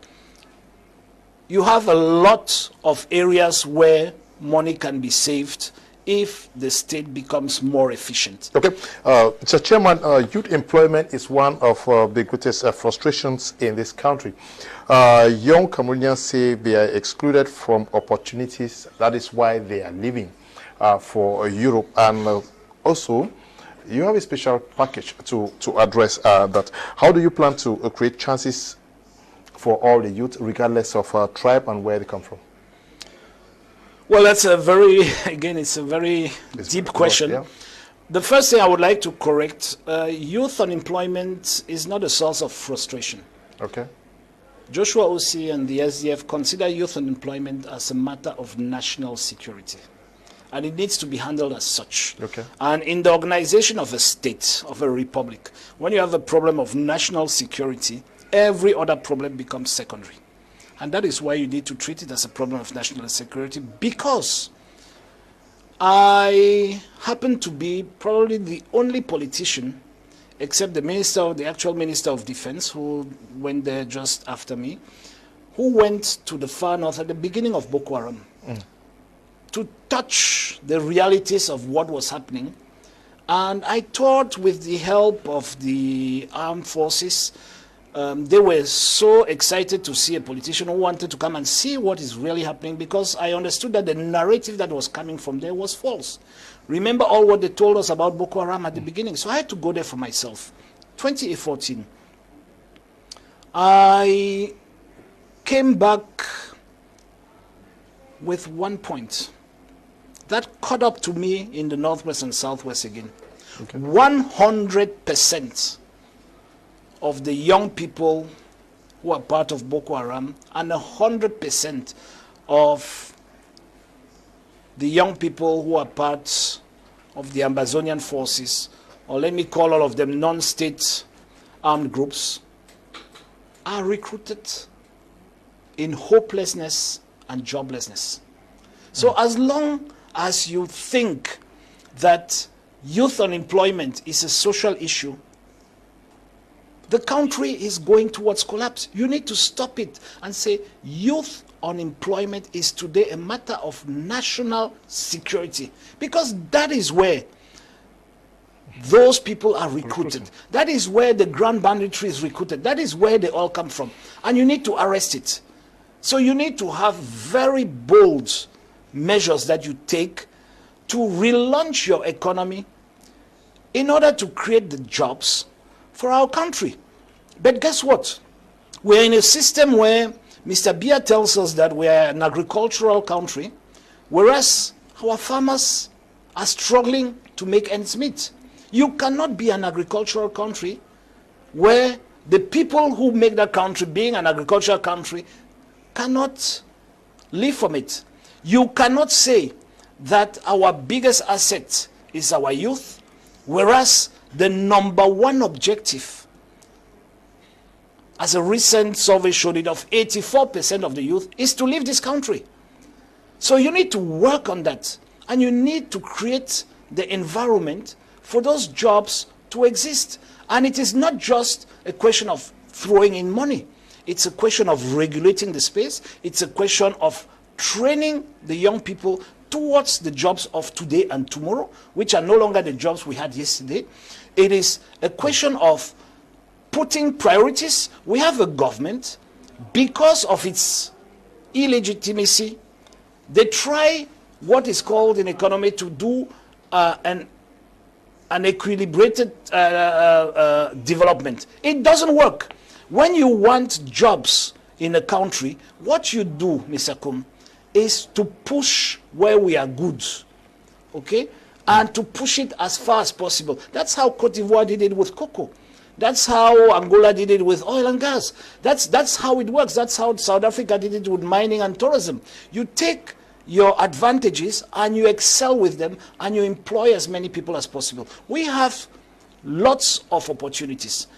Speaker 2: you have a lot of areas where money can be saved if the state becomes more efficient.
Speaker 1: Okay, Mr. Chairman, youth employment is one of the greatest frustrations in this country. Young Cameroonians say they are excluded from opportunities. That is why they are leaving for Europe. And also, you have a special package to address that. How do you plan to create chances for all the youth, regardless of tribe and where they come from?
Speaker 2: Well, that's a very, again, it's a very deep question.
Speaker 1: Yeah.
Speaker 2: The first thing I would like to correct, youth unemployment is not a source of frustration.
Speaker 1: Okay.
Speaker 2: Joshua Osih and the SDF consider youth unemployment as a matter of national security. And it needs to be handled as such.
Speaker 1: Okay.
Speaker 2: And in the organization of a state, of a republic, when you have a problem of national security, every other problem becomes secondary. And that is why you need to treat it as a problem of national security, because I happen to be probably the only politician, except the actual Minister of Defense, who went there just after me, who went to the far north at the beginning of Boko Haram to touch the realities of what was happening. And I thought, with the help of the armed forces, they were so excited to see a politician who wanted to come and see what is really happening, because I understood that the narrative that was coming from there was false. Remember all what they told us about Boko Haram at the beginning. So I had to go there for myself. 2014. I came back with one point that caught up to me in the northwest and southwest again. Okay. 100% of the young people who are part of Boko Haram and 100% of the young people who are part of the Amazonian forces, or let me call all of them non-state armed groups, are recruited in hopelessness and joblessness. So as long as you think that youth unemployment is a social issue, the country is going towards collapse. You need to stop it and say youth unemployment is today a matter of national security, because that is where those people are recruited. That is where the grand banditry is recruited. That is where they all come from. And you need to arrest it. So you need to have very bold measures that you take to relaunch your economy in order to create the jobs for our country. But guess what? We're in a system where Mr. Bia tells us that we're an agricultural country, whereas our farmers are struggling to make ends meet. You cannot be an agricultural country where the people who make that country, being an agricultural country, cannot live from it. You cannot say that our biggest asset is our youth, whereas the number one objective, as a recent survey showed it, of 84% of the youth, is to leave this country. So you need to work on that, and you need to create the environment for those jobs to exist. And it is not just a question of throwing in money. It's a question of regulating the space. It's a question of training the young people towards the jobs of today and tomorrow, which are no longer the jobs we had yesterday. It is a question of putting priorities. We have a government, because of its illegitimacy, they try what is called in economy to do an equilibrated development. It doesn't work. When you want jobs in a country, what you do, Mr. Kum, is to push where we are good, okay? And to push it as far as possible. That's how Cote d'Ivoire did it with cocoa. That's how Angola did it with oil and gas. That's how it works. That's how South Africa did it with mining and tourism. You take your advantages and you excel with them and you employ as many people as possible. We have lots of opportunities.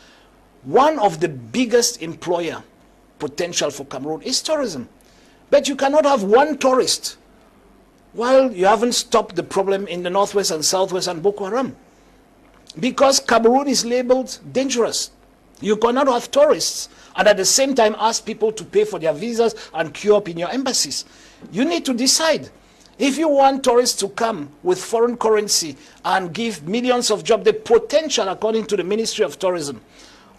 Speaker 2: One of the biggest employer potential for Cameroon is tourism. But you cannot have one tourist while you haven't stopped the problem in the northwest and southwest and Boko Haram. Because Cameroon is labeled dangerous. You cannot have tourists and at the same time ask people to pay for their visas and queue up in your embassies. You need to decide. If you want tourists to come with foreign currency and give millions of jobs, the potential, according to the Ministry of Tourism,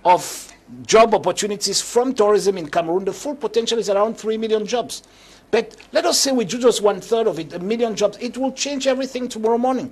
Speaker 2: of job opportunities from tourism in Cameroon, the full potential is around 3 million jobs. But let us say we do just 1/3 of it, 1 million jobs. It will change everything tomorrow morning.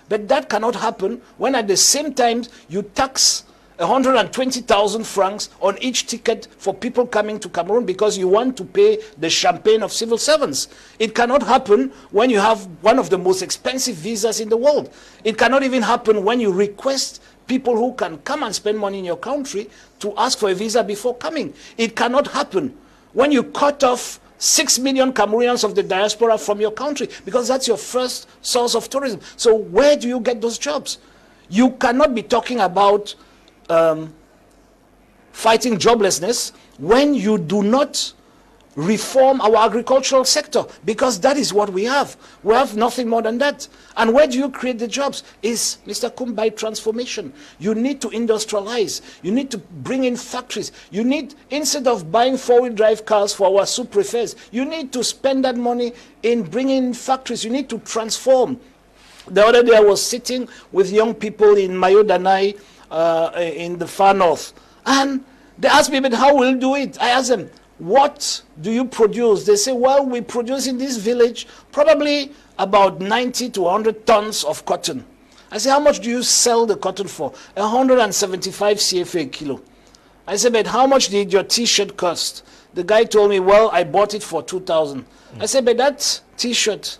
Speaker 2: But that cannot happen when at the same time you tax 120,000 francs on each ticket for people coming to Cameroon because you want to pay the champagne of civil servants. It cannot happen when you have one of the most expensive visas in the world. It cannot even happen when you request people who can come and spend money in your country to ask for a visa before coming. It cannot happen when you cut off 6 million Cameroonians of the diaspora from your country, because that's your first source of tourism. So where do you get those jobs? You cannot be talking about fighting joblessness when you do not reform our agricultural sector, because that is what we have. We have nothing more than that. And where do you create the jobs? Is, Mr. Kum, by transformation. You need to industrialize. You need to bring in factories. You need, instead of buying four-wheel drive cars for our sous-prefets, you need to spend that money in bringing in factories. You need to transform. The other day I was sitting with young people in Mayo-Danai in the far north, and they asked me, but how will you do it? I asked them, what do you produce? They say, well, we produce in this village probably about 90 to 100 tons of cotton. I say, how much do you sell the cotton for? 175 CFA a kilo. I said, but how much did your t-shirt cost? The guy told me, well, I bought it for 2,000. I said, but that t-shirt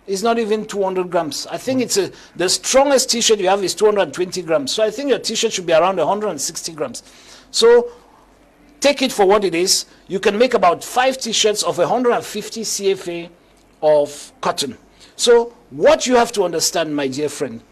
Speaker 2: is not even 200 grams. I think it's the strongest t-shirt you have is 220 grams. So I think your t-shirt should be around 160 grams. So take it for what it is. You can make about 5 t-shirts of 150 CFA of cotton. So what you have to understand, my dear friend,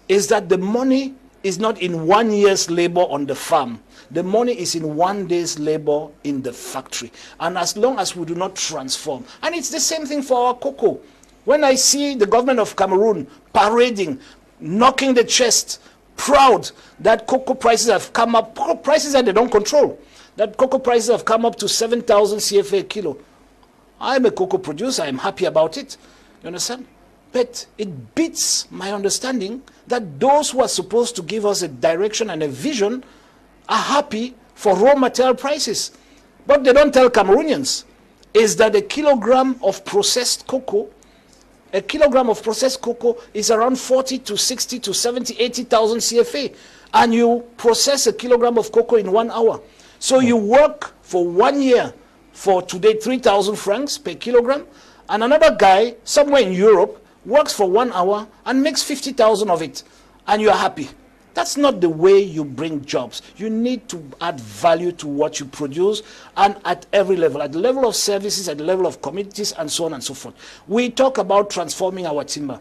Speaker 2: is that the money is not in 1 year's labor on the farm. The money is in 1 day's labor in the factory. And as long as we do not transform, and it's the same thing for our cocoa. When I see the government of Cameroon parading, knocking the chest, proud that cocoa prices have come up, cocoa prices that they don't control, that cocoa prices have come up to 7,000 CFA a kilo. I'm a cocoa producer, I'm happy about it. You understand? But it beats my understanding that those who are supposed to give us a direction and a vision are happy for raw material prices. What they don't tell Cameroonians is that a kilogram of processed cocoa is around 40 to 60 to 70, 80,000 CFA. And you process a kilogram of cocoa in 1 hour. So you work for 1 year for today 3,000 francs per kilogram. And another guy somewhere in Europe works for 1 hour and makes 50,000 of it. And you are happy. That's not the way you bring jobs. You need to add value to what you produce, and at every level, at the level of services, at the level of communities, and so on and so forth. We talk about transforming our timber.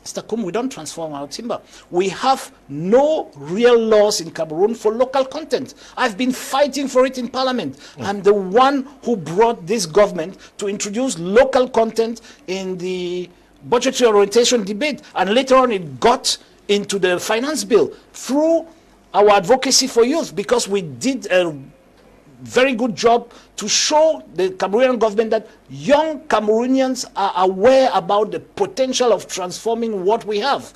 Speaker 2: Mr. Kum, we don't transform our timber. We have no real laws in Cameroon for local content. I've been fighting for it in Parliament. I'm the one who brought this government to introduce local content in the budgetary orientation debate, and later on it got into the finance bill through our advocacy for youth, because we did a very good job to show the Cameroonian government that young Cameroonians are aware about the potential of transforming what we have.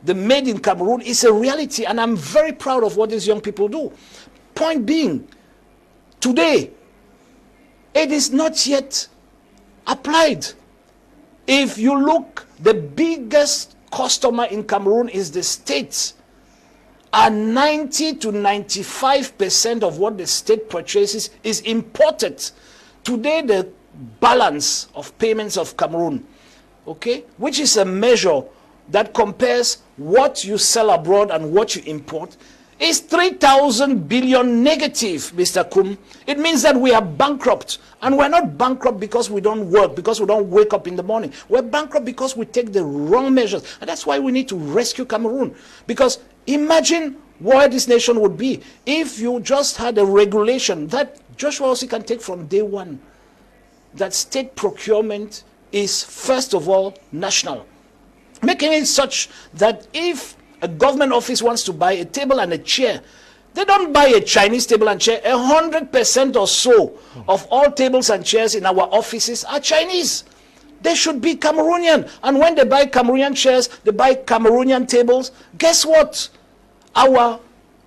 Speaker 2: The Made in Cameroon is a reality, and I'm very proud of what these young people do. Point being, today, it is not yet applied. If you look, the biggest customer in Cameroon is the state, and 90 to 95% of what the state purchases is imported. Today, the balance of payments of Cameroon, okay, which is a measure that compares what you sell abroad and what you import, is 3,000 billion negative, Mr. Kum. It means that we are bankrupt. And we're not bankrupt because we don't work, because we don't wake up in the morning. We're bankrupt because we take the wrong measures. And that's why we need to rescue Cameroon. Because imagine where this nation would be if you just had a regulation that Joshua Osih can take from day one, that state procurement is, first of all, national. Making it such that if a government office wants to buy a table and a chair, they don't buy a Chinese table and chair. 100% or so of all tables and chairs in our offices are Chinese. They should be Cameroonian. And when they buy Cameroonian chairs, they buy Cameroonian tables. Guess what? Our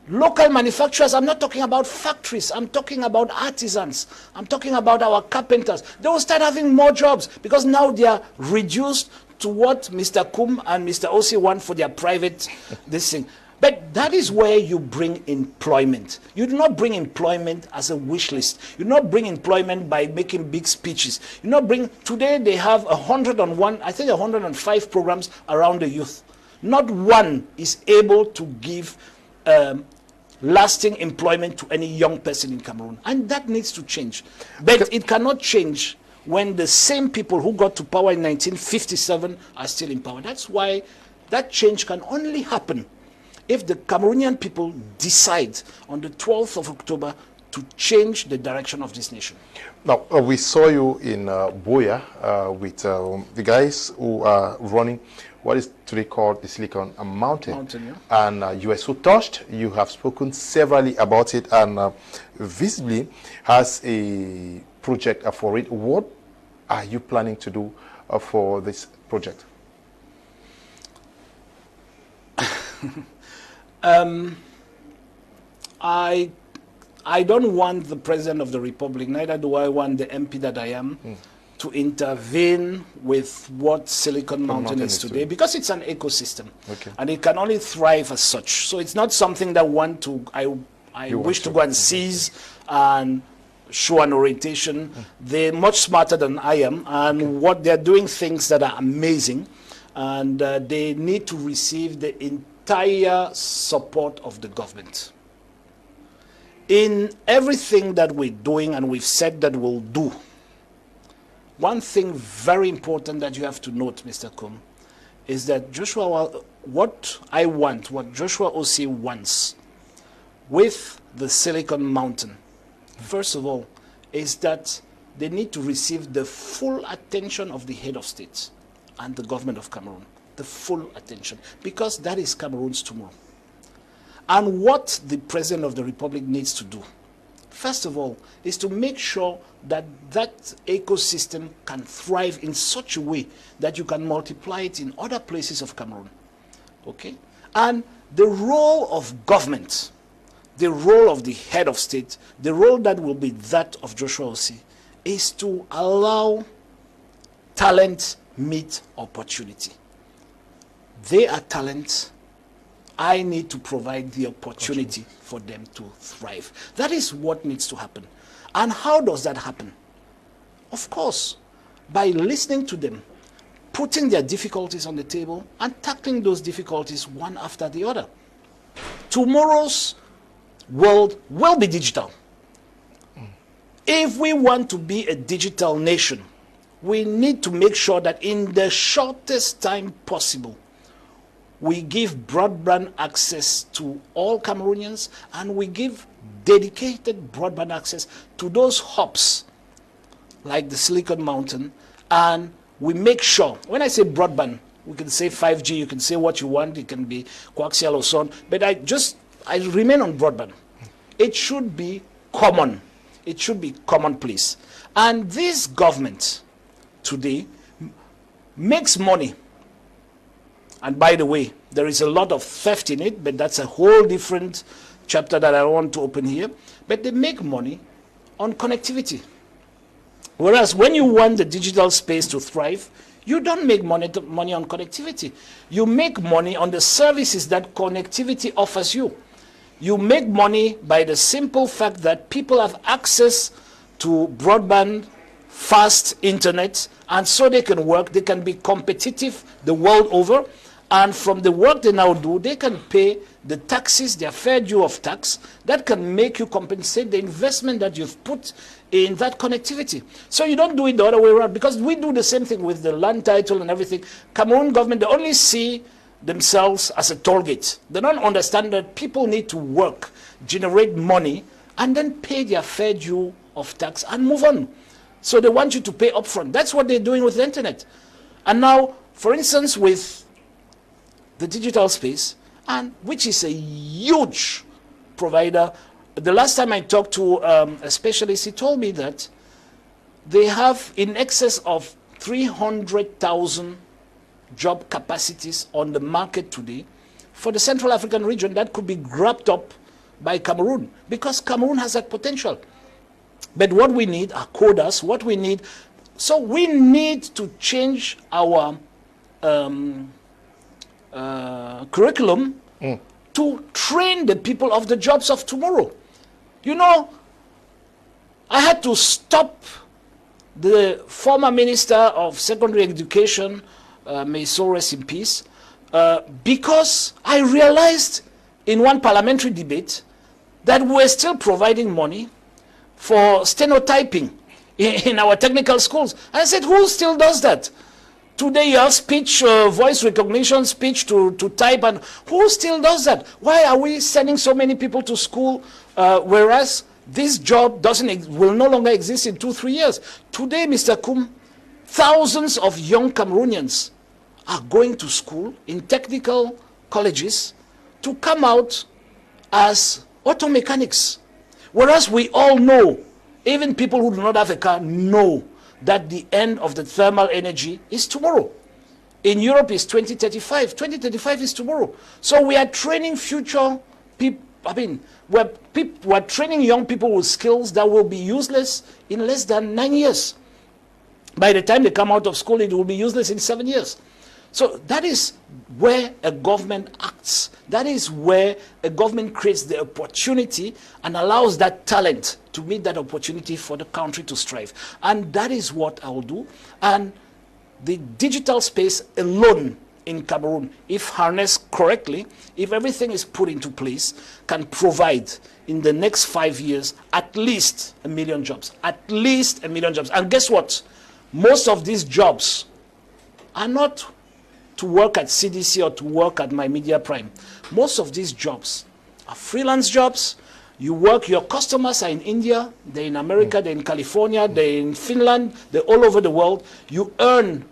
Speaker 2: local manufacturers, I'm not talking about factories, I'm talking about artisans, I'm talking about our carpenters. They will start having more jobs because now they are reduced to what Mr. Kum and Mr. Osih want for their private this thing. But that is where you bring employment. You do not bring employment as a wish list. You do not bring employment by making big speeches. You do not bring, today they have 101, I think 105 programs around the youth. Not one is able to give lasting employment to any young person in Cameroon. And that needs to change. But it cannot change when the same people who got to power in 1957 are still in power. That's why that change can only happen if the Cameroonian people decide on the 12th of October to change the direction of this nation.
Speaker 1: Now, we saw you in Boya with the guys who are running what is today called the Silicon Mountain.
Speaker 2: Yeah.
Speaker 1: And you were so touched. You have spoken severally about it and visibly has a project for it. What are you planning to do for this project?
Speaker 2: I don't want the President of the Republic, neither do I want the MP that I am, to intervene with what Silicon Mountain is today, because it's an ecosystem, and it can only thrive as such. So it's not something that I wish to go and seize and show an orientation. They're much smarter than I am, and what they're doing things that are amazing, and they need to receive the entire support of the government. In everything that we're doing and we've said that we'll do, one thing very important that you have to note, Mr. Kum, is that what I want, what Joshua Osih wants with the Silicon Mountain, first of all, is that they need to receive the full attention of the head of state and the government of Cameroon, the full attention, because that is Cameroon's tomorrow. And what the President of the Republic needs to do, first of all, is to make sure that that ecosystem can thrive in such a way that you can multiply it in other places of Cameroon. Okay? And the role of government, the role of the head of state, the role that will be that of Joshua Osih, is to allow talent meet opportunity. They are talent. I need to provide the opportunity for them to thrive. That is what needs to happen. And how does that happen? Of course, by listening to them, putting their difficulties on the table, and tackling those difficulties one after the other. Tomorrow's world will be digital. If we want to be a digital nation, we need to make sure that in the shortest time possible, we give broadband access to all Cameroonians, and we give dedicated broadband access to those hubs like the Silicon Mountain, and we make sure, when I say broadband, we can say 5G, you can say what you want, it can be coaxial or so on, but I remain on broadband. It should be common. It should be commonplace. And this government today makes money. And by the way, there is a lot of theft in it, but that's a whole different chapter that I don't want to open here. But they make money on connectivity. Whereas when you want the digital space to thrive, you don't make money on connectivity. You make money on the services that connectivity offers you. You make money by the simple fact that people have access to broadband, fast internet, and so they can work, they can be competitive the world over. And from the work they now do, they can pay the taxes, their fair due of tax, that can make you compensate the investment that you've put in that connectivity. So you don't do it the other way around, because we do the same thing with the land title and everything. Cameroon government, they only see themselves as a toll gate. They don't understand that people need to work, generate money, and then pay their fair due of tax and move on. So they want you to pay upfront. That's what they're doing with the internet. And now, for instance, with the digital space, and which is a huge provider. The last time I talked to a specialist, he told me that they have in excess of 300,000 job capacities on the market today for the Central African region that could be grabbed up by Cameroon, because Cameroon has that potential. But what we need are coders, what we need. So we need to change our curriculum to train the people of the jobs of tomorrow. You know, I had to stop the former Minister of Secondary Education, may so rest in peace, because I realized in one parliamentary debate that we're still providing money for stenotyping in our technical schools. I said, who still does that? Today you have speech, voice recognition, speech to type, and who still does that? Why are we sending so many people to school, whereas this job will no longer exist in 2-3 years? Today, Mr. Kum, thousands of young Cameroonians are going to school in technical colleges to come out as auto mechanics. Whereas we all know, even people who do not have a car know that the end of the thermal energy is tomorrow. In Europe, it's 2035. 2035 is tomorrow. So we are training future people. I mean, we're training young people with skills that will be useless in less than 9 years. By the time they come out of school, it will be useless in 7 years. So that is where a government acts. That is where a government creates the opportunity and allows that talent to meet that opportunity for the country to strive. And that is what I will do. And the digital space alone in Cameroon, if harnessed correctly, if everything is put into place, can provide in the next 5 years at least 1 million jobs. At least 1 million jobs. And guess what? Most of these jobs are not to work at CDC or to work at My Media Prime. Most of these jobs are freelance jobs. You work, your customers are in India, they're in America, they're in California, they're in Finland, they're all over the world. You earn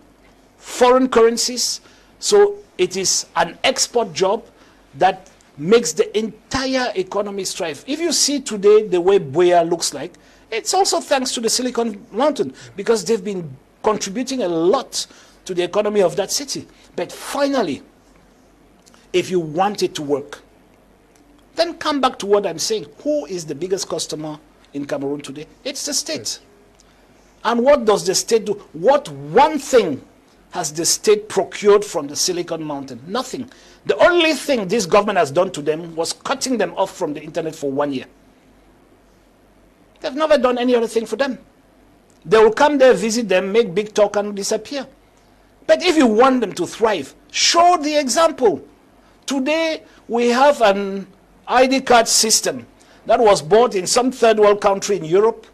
Speaker 2: foreign currencies. So it is an export job that makes the entire economy strive. If you see today the way Buea looks like, it's also thanks to the Silicon Mountain, because they've been contributing a lot to the economy of that city. But finally, if you want it to work, then come back to what I'm saying. Who is the biggest customer in Cameroon today? It's the state. Yes. And what does the state do? What one thing has the state procured from the Silicon Mountain? Nothing. The only thing this government has done to them was cutting them off from the internet for 1 year. They've never done any other thing for them. They will come there, visit them, make big talk and disappear. But if you want them to thrive, show the example. Today, we have an ID card system that was bought in some third world country in Europe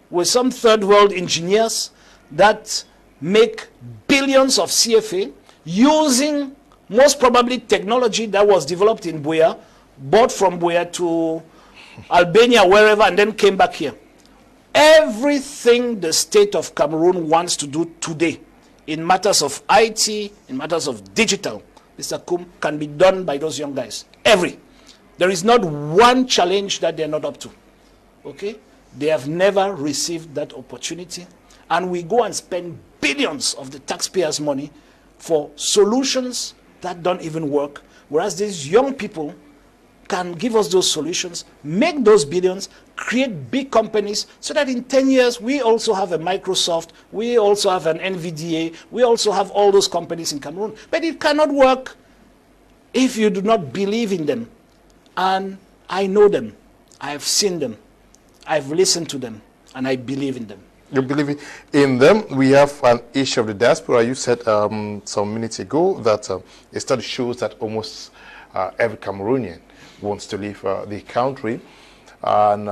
Speaker 2: with some third world engineers that make billions of CFA using most probably technology that was developed in Buea, bought from Buea to Albania, wherever, and then came back here. Everything the state of Cameroon wants to do today in matters of IT, in matters of digital, Mr. Kum, can be done by those young guys. There is not one challenge that they're not up to. Okay? They have never received that opportunity. And we go and spend billions of the taxpayers' money for solutions that don't even work, whereas these young people can give us those solutions, make those billions, create big companies, so that in 10 years we also have a Microsoft, we also have an NVDA, we also have all those companies in Cameroon. But it cannot work if you do not believe in them. And I know them, I have seen them, I've listened to them, and I believe in them.
Speaker 1: You believe in them? We have an issue of the diaspora. You said some minutes ago that a study shows that almost every Cameroonian wants to leave the country, and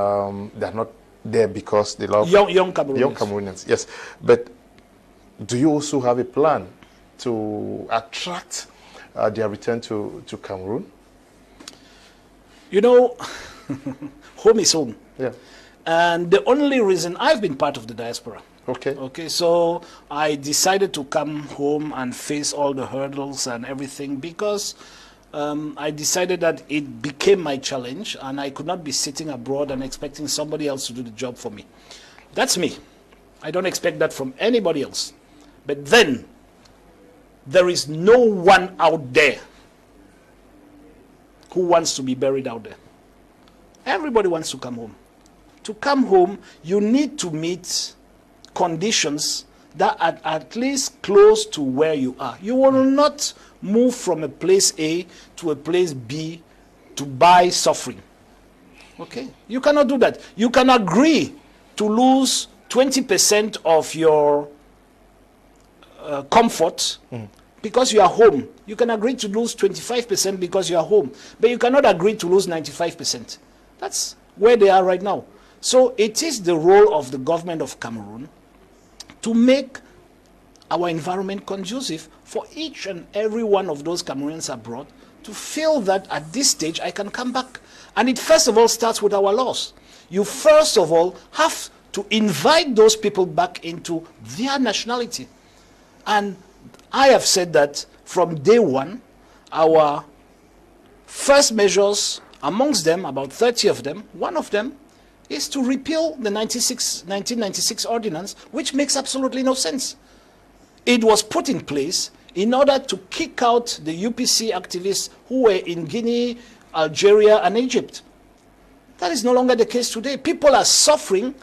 Speaker 1: they're not there because they love
Speaker 2: young Cameroonians.
Speaker 1: Young Cameroonians, yes. But do you also have a plan to attract their return to Cameroon?
Speaker 2: You know, home is home.
Speaker 1: Yeah.
Speaker 2: And the only reason I've been part of the diaspora.
Speaker 1: Okay,
Speaker 2: so I decided to come home and face all the hurdles and everything because I decided that it became my challenge and I could not be sitting abroad and expecting somebody else to do the job for me. That's me. I don't expect that from anybody else. But then, there is no one out there who wants to be buried out there. Everybody wants to come home. To come home, you need to meet conditions that are at least close to where you are. You will not move from a place A to a place B to buy suffering. Okay? You cannot do that. You can agree to lose 20% of your comfort because you are home. You can agree to lose 25% because you are home. But you cannot agree to lose 95%. That's where they are right now. So it is the role of the government of Cameroon to make our environment conducive for each and every one of those Cameroonians abroad to feel that at this stage I can come back. And it first of all starts with our laws. You first of all have to invite those people back into their nationality. And I have said that from day one, our first measures, amongst them, about 30 of them, one of them is to repeal the 1996 ordinance, which makes absolutely no sense. It was put in place in order to kick out the UPC activists who were in Guinea, Algeria, and Egypt. That is no longer the case today. People are suffering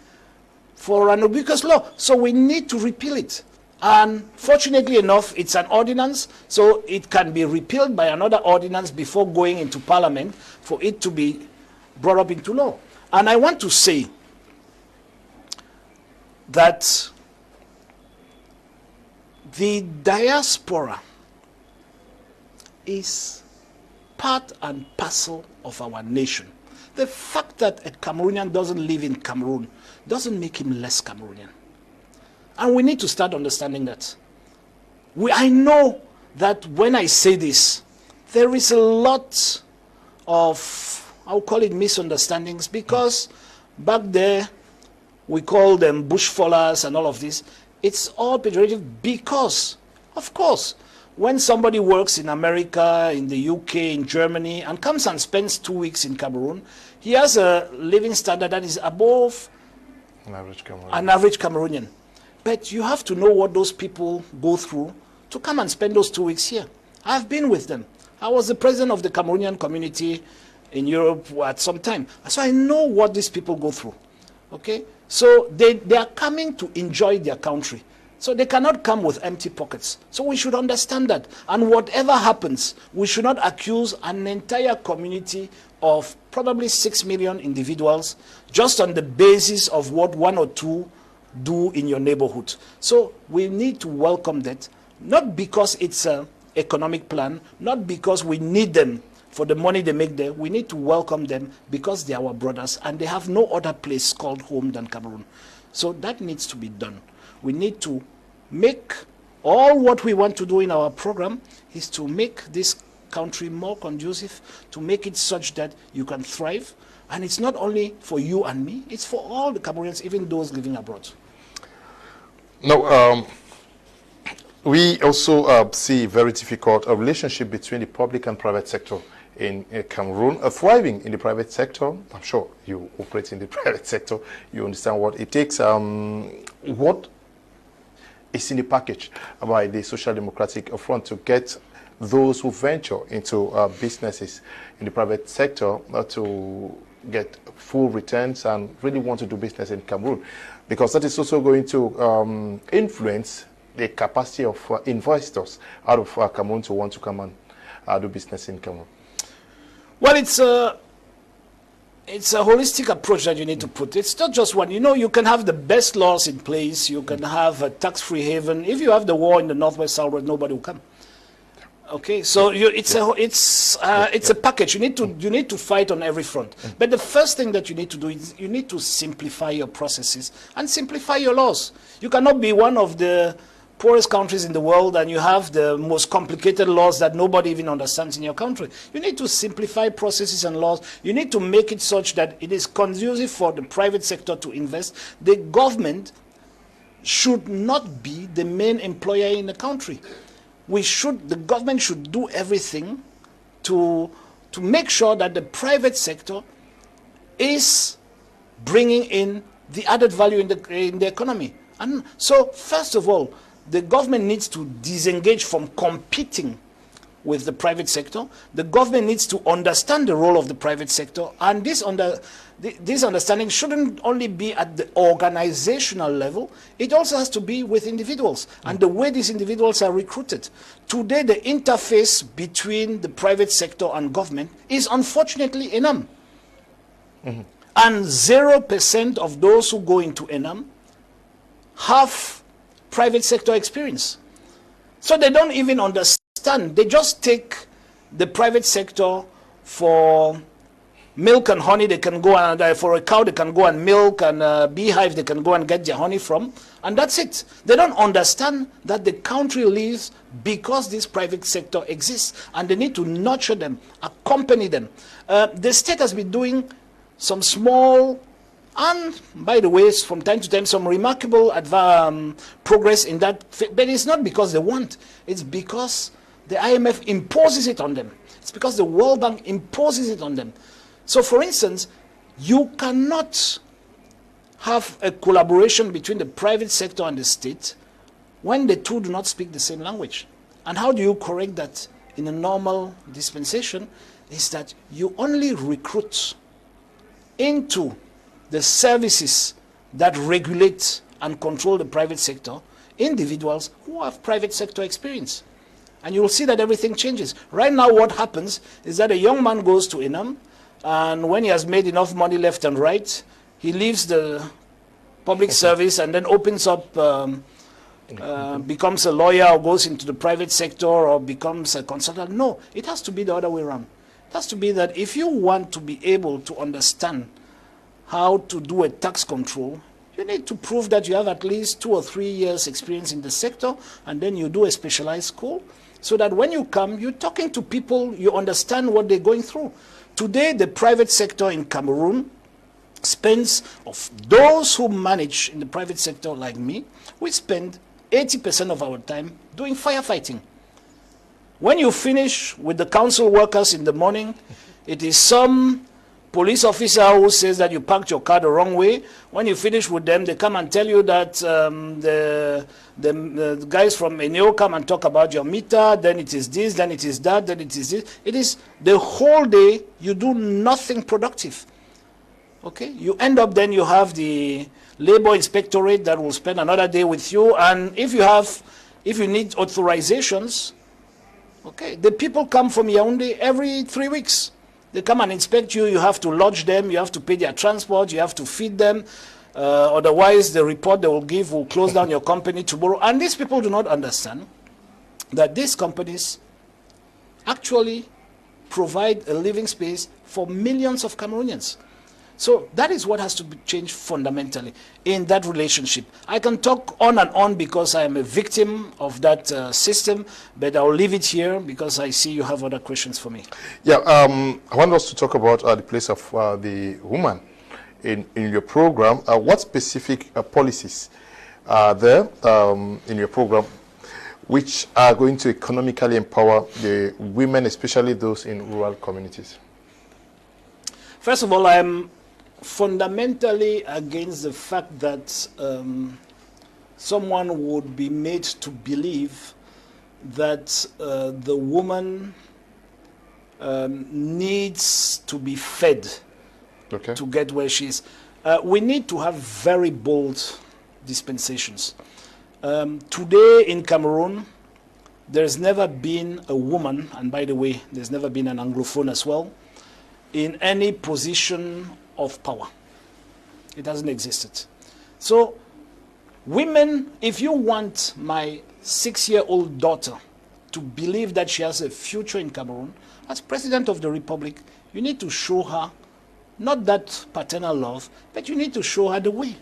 Speaker 2: for an ambiguous law, so we need to repeal it. And fortunately enough, it's an ordinance, so it can be repealed by another ordinance before going into Parliament for it to be brought up into law. And I want to say that the diaspora is part and parcel of our nation. The fact that a Cameroonian doesn't live in Cameroon doesn't make him less Cameroonian. And we need to start understanding that. I know that when I say this, there is a lot of, I'll call it misunderstandings, because back there, we call them bushfallers and all of this. It's all pejorative because, of course, when somebody works in America, in the UK, in Germany, and comes and spends 2 weeks in Cameroon, he has a living standard that is above an average Cameroonian. But you have to know what those people go through to come and spend those 2 weeks here. I've been with them. I was the president of the Cameroonian community in Europe at some time. So I know what these people go through. Okay? So they are coming to enjoy their country. So they cannot come with empty pockets. So we should understand that. And whatever happens, we should not accuse an entire community of probably 6 million individuals just on the basis of what one or two do in your neighborhood. So we need to welcome that, not because it's an economic plan, not because we need them for the money they make there. We need to welcome them because they are our brothers and they have no other place called home than Cameroon. So that needs to be done. We need to make all what we want to do in our program is to make this country more conducive, to make it such that you can thrive. And it's not only for you and me, it's for all the Cameroonians, even those living abroad.
Speaker 1: No, we also see very difficult a relationship between the public and private sector in Cameroon. Thriving in the private sector, I'm sure you operate in the private sector, you understand what it takes. What is in the package by the Social Democratic Front to get those who venture into businesses in the private sector to get full returns and really want to do business in Cameroon? Because that is also going to influence the capacity of investors out of Cameroon to want to come and do business in Cameroon.
Speaker 2: Well, it's a holistic approach that you need to put. It's not just one. You know, you can have the best laws in place. You can have a tax-free haven. If you have the war in the northwest Southwest, nobody will come. Okay, so it's a package. You need to fight on every front. But the first thing that you need to do is you need to simplify your processes and simplify your laws. You cannot be one of the poorest countries in the world and you have the most complicated laws that nobody even understands in your country. You need to simplify processes and laws. You need to make it such that it is conducive for the private sector to invest. The government should not be the main employer in the country. The government should do everything to make sure that the private sector is bringing in the added value in the economy. And so, first of all, the government needs to disengage from competing with the private sector. The government needs to understand the role of the private sector, and this understanding shouldn't only be at the organizational level, it also has to be with individuals and the way these individuals are recruited. Today, the interface between the private sector and government is unfortunately ENAM. And 0% of those who go into ENAM have private sector experience. So they don't even understand. They just take the private sector for milk and honey. They can go and, for a cow, they can go and milk, and a beehive, they can go and get their honey from. And that's it. They don't understand that the country lives because this private sector exists. And they need to nurture them, accompany them. The state has been doing some small, and by the way, from time to time, some remarkable progress in that. But it's not because they want. It's because the IMF imposes it on them. It's because the World Bank imposes it on them. So, for instance, you cannot have a collaboration between the private sector and the state when the two do not speak the same language. And how do you correct that in a normal dispensation? Is that you only recruit into the services that regulate and control the private sector individuals who have private sector experience. And you'll see that everything changes. Right now what happens is that a young man goes to ENAM, and when he has made enough money left and right, he leaves the public service and then opens up, becomes a lawyer or goes into the private sector or becomes a consultant. No, it has to be the other way around. It has to be that if you want to be able to understand how to do a tax control, you need to prove that you have at least 2 or 3 years experience in the sector, and then you do a specialized school, so that when you come, you're talking to people, you understand what they're going through. Today, the private sector in Cameroon spends, of those who manage in the private sector like me, we spend 80% of our time doing firefighting. When you finish with the council workers in the morning, it is some police officer who says that you parked your car the wrong way. When you finish with them, they come and tell you that the guys from Eneo come and talk about your meter, then it is this, then it is that, then it is this. It is the whole day, you do nothing productive. Okay? You end up then, you have the labor inspectorate that will spend another day with you, and if you need authorizations, okay, the people come from Yaoundé every 3 weeks. They come and inspect you, you have to lodge them, you have to pay their transport, you have to feed them. Otherwise, the report they will give will close down your company tomorrow. And these people do not understand that these companies actually provide a living space for millions of Cameroonians. So that is what has to be changed fundamentally in that relationship. I can talk on and on because I am a victim of that system, but I'll leave it here because I see you have other questions for me.
Speaker 1: Yeah, I want us to talk about the place of the woman in your program. What specific policies are there in your program which are going to economically empower the women, especially those in rural communities?
Speaker 2: First of all, I am fundamentally against the fact that someone would be made to believe that the woman needs to be fed to get where she is. We need to have very bold dispensations. Today in Cameroon, there's never been a woman, and by the way, there's never been an Anglophone as well, in any position of power. It hasn't existed. So women, if you want my 6-year-old daughter to believe that she has a future in Cameroon, as President of the Republic, you need to show her not that paternal love, but you need to show her the way.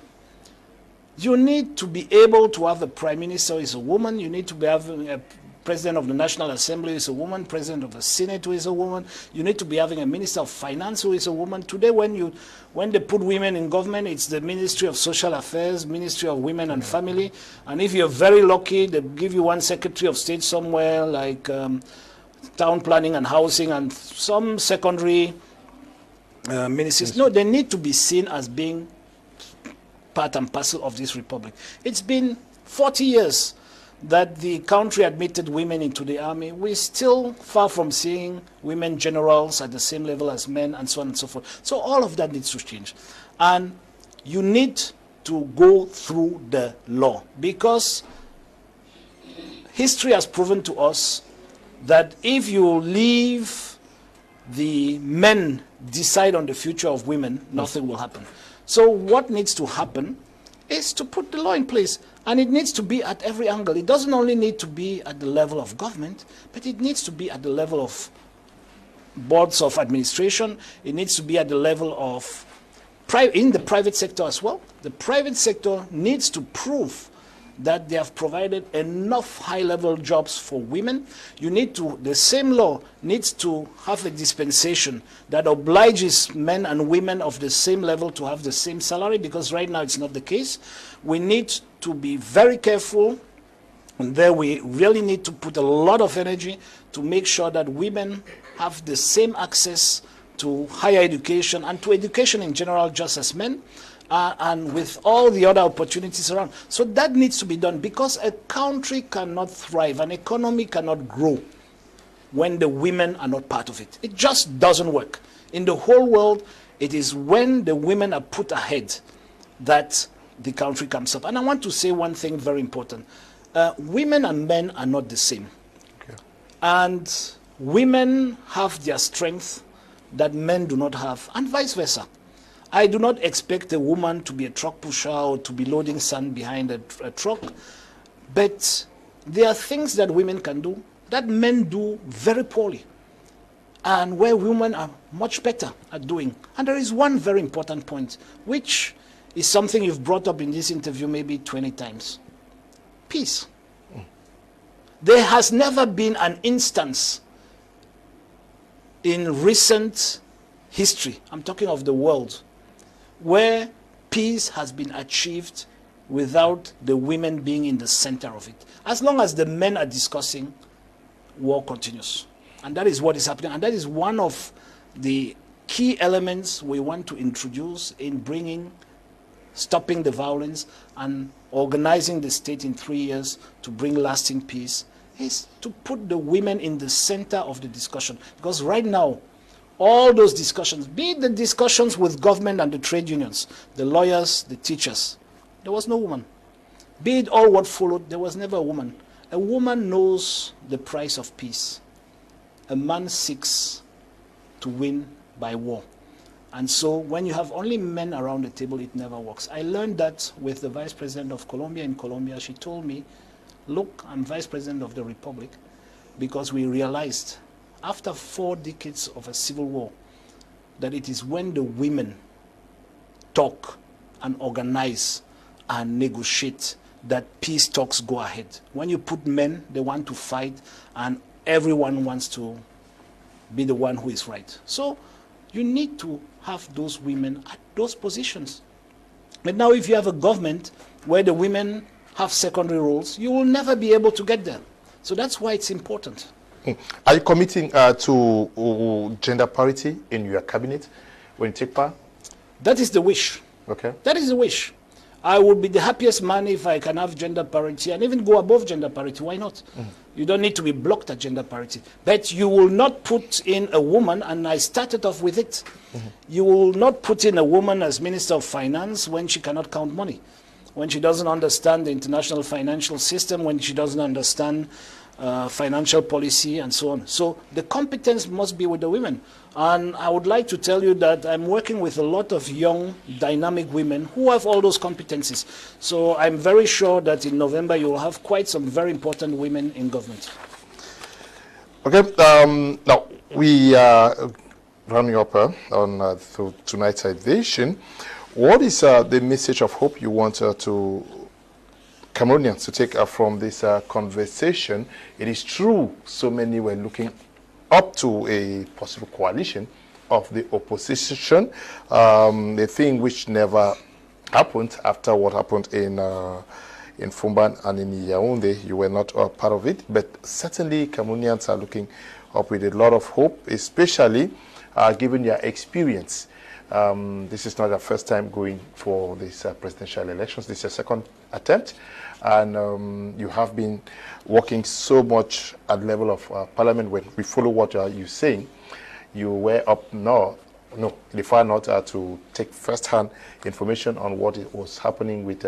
Speaker 2: You need to be able to have a prime minister who is a woman. You need to be having a president of the National Assembly who is a woman, president of the Senate who is a woman. You need to be having a minister of finance who is a woman. Today, when they put women in government, it's the Ministry of Social Affairs, Ministry of Women and Family. And if you're very lucky, they give you one Secretary of State somewhere like Town Planning and Housing and some secondary ministries. No, they need to be seen as being part and parcel of this republic. It's been 40 years that the country admitted women into the army, we're still far from seeing women generals at the same level as men, and so on and so forth. So all of that needs to change. And you need to go through the law, because history has proven to us that if you leave the men decide on the future of women, nothing will happen. So what needs to happen is to put the law in place, and it needs to be at every angle. It doesn't only need to be at the level of government, but it needs to be at the level of boards of administration. It needs to be at the level of in the private sector as well. The private sector needs to prove that they have provided enough high-level jobs for women. The same law needs to have a dispensation that obliges men and women of the same level to have the same salary, because right now it's not the case. We need to be very careful, and there we really need to put a lot of energy to make sure that women have the same access to higher education and to education in general, just as men. And with all the other opportunities around. So that needs to be done, because a country cannot thrive, an economy cannot grow when the women are not part of it. It just doesn't work. In the whole world, it is when the women are put ahead that the country comes up. And I want to say one thing very important. Women and men are not the same. Okay. And women have their strength that men do not have, and vice versa. I do not expect a woman to be a truck pusher or to be loading sand behind a truck, but there are things that women can do that men do very poorly, and where women are much better at doing. And there is one very important point, which is something you've brought up in this interview maybe 20 times. Peace. There has never been an instance in recent history, I'm talking of the world, where peace has been achieved without the women being in the center of it. As long as the men are discussing, war continues. And that is what is happening. And that is one of the key elements we want to introduce in stopping the violence and organizing the state in 3 years to bring lasting peace, is to put the women in the center of the discussion. Because right now, all those discussions, be it the discussions with government and the trade unions, the lawyers, the teachers, there was no woman. Be it all what followed, there was never a woman. A woman knows the price of peace. A man seeks to win by war. And so when you have only men around the table, it never works. I learned that with the Vice President of Colombia in Colombia. She told me, look, I'm Vice President of the Republic, because we realized after 4 decades of a civil war, that it is when the women talk and organize and negotiate that peace talks go ahead. When you put men, they want to fight, and everyone wants to be the one who is right. So you need to have those women at those positions. But now if you have a government where the women have secondary roles, you will never be able to get there. So that's why it's important.
Speaker 1: Are you committing to gender parity in your cabinet when you take power?
Speaker 2: That is the wish.
Speaker 1: Okay.
Speaker 2: That is the wish. I would be the happiest man if I can have gender parity and even go above gender parity. Why not? You don't need to be blocked at gender parity. But you will not put in a woman, and I started off with it, you will not put in a woman as Minister of Finance when she cannot count money, when she doesn't understand the international financial system, when she doesn't understand financial policy and so on. So the competence must be with the women. And I would like to tell you that I'm working with a lot of young, dynamic women who have all those competencies. So I'm very sure that in November you will have quite some very important women in government. Okay,
Speaker 1: now we are running up on tonight's edition. What is the message of hope you want to Cameroonians to take from this conversation? It is true, so many were looking up to a possible coalition of the opposition, a thing which never happened after what happened in Fumban and in Yaoundé. You were not part of it, but certainly Cameroonians are looking up with a lot of hope, especially given your experience This is not the first time going for these presidential elections. This is your second attempt. And you have been working so much at the level of Parliament. When we follow what you're saying, you were up north, the far north, to take first-hand information on what was happening with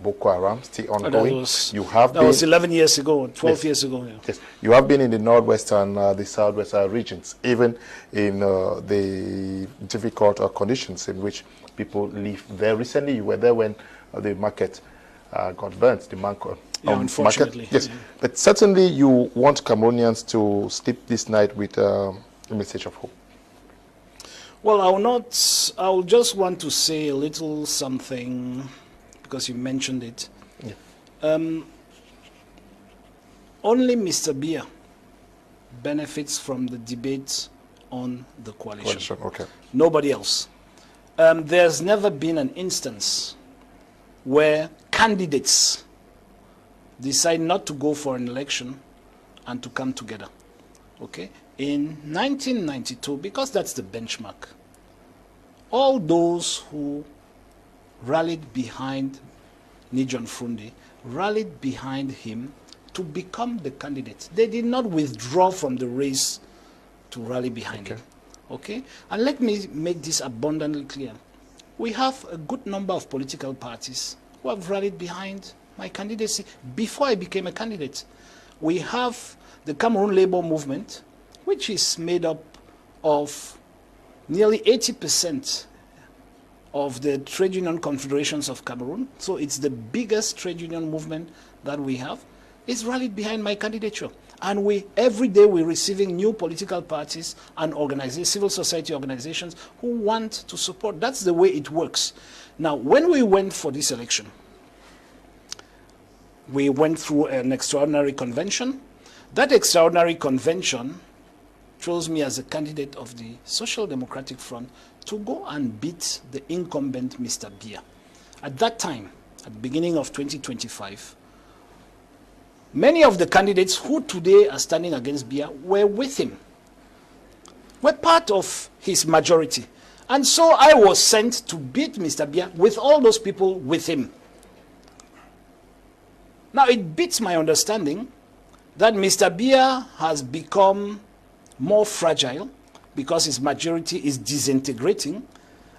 Speaker 1: Boko Haram, still ongoing.
Speaker 2: That was 11 years ago, 12 years ago. Yeah.
Speaker 1: Yes, you have been in the northwest and the southwest regions, even in the difficult conditions in which people live there. Recently, you were there when the market got burnt, the
Speaker 2: unfortunately.
Speaker 1: Market. Yes, yeah. But certainly you want Cameroonians to sleep this night with a message of hope.
Speaker 2: Well, I'll just want to say a little something, because you mentioned it. Yeah. Only Mr. Biya benefits from the debate on the coalition.
Speaker 1: Okay.
Speaker 2: Nobody else. There's never been an instance where candidates decide not to go for an election and to come together. Okay? In 1992, because that's the benchmark, all those who rallied behind Nijon Funde rallied behind him to become the candidate. They did not withdraw from the race to rally behind him. Okay? And let me make this abundantly clear. We have a good number of political parties who have rallied behind my candidacy before I became a candidate. We have the Cameroon Labour Movement, which is made up of nearly 80% of the trade union confederations of Cameroon. So it's the biggest trade union movement that we have. It's rallied behind my candidature. And every day we're receiving new political parties and organizations, civil society organizations who want to support. That's the way it works. Now, when we went for this election, we went through an extraordinary convention. That extraordinary convention chose me as a candidate of the Social Democratic Front to go and beat the incumbent Mr. Biya. At that time, at the beginning of 2025, many of the candidates who today are standing against Biya were with him, were part of his majority. And so I was sent to beat Mr. Biya with all those people with him. Now it beats my understanding that Mr. Biya has become more fragile because his majority is disintegrating,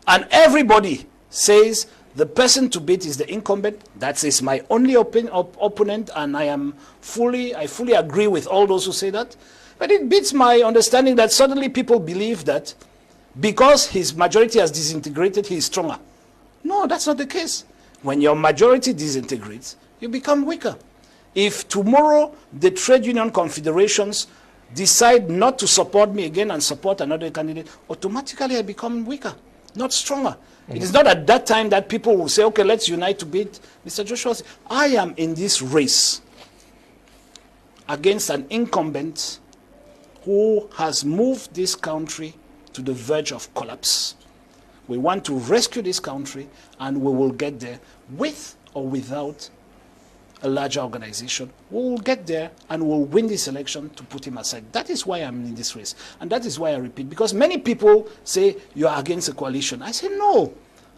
Speaker 2: and everybody says the person to beat is the incumbent. That is my only opponent, and I fully agree with all those who say that. But it beats my understanding that suddenly people believe that because his majority has disintegrated, he is stronger. No, that's not the case. When your majority disintegrates, you become weaker. If tomorrow the trade union confederations decide not to support me again and support another candidate, automatically I become weaker, not stronger. It is not at that time that people will say, okay, let's unite to beat Mr. Joshua Osih. I am in this race against an incumbent who has moved this country to the verge of collapse. We want to rescue this country, and we will get there with or without a larger organization. We will get there and we'll win this election to put him aside. That is why I'm in this race. And that is why I repeat, because many people say you are against a coalition. I say, no,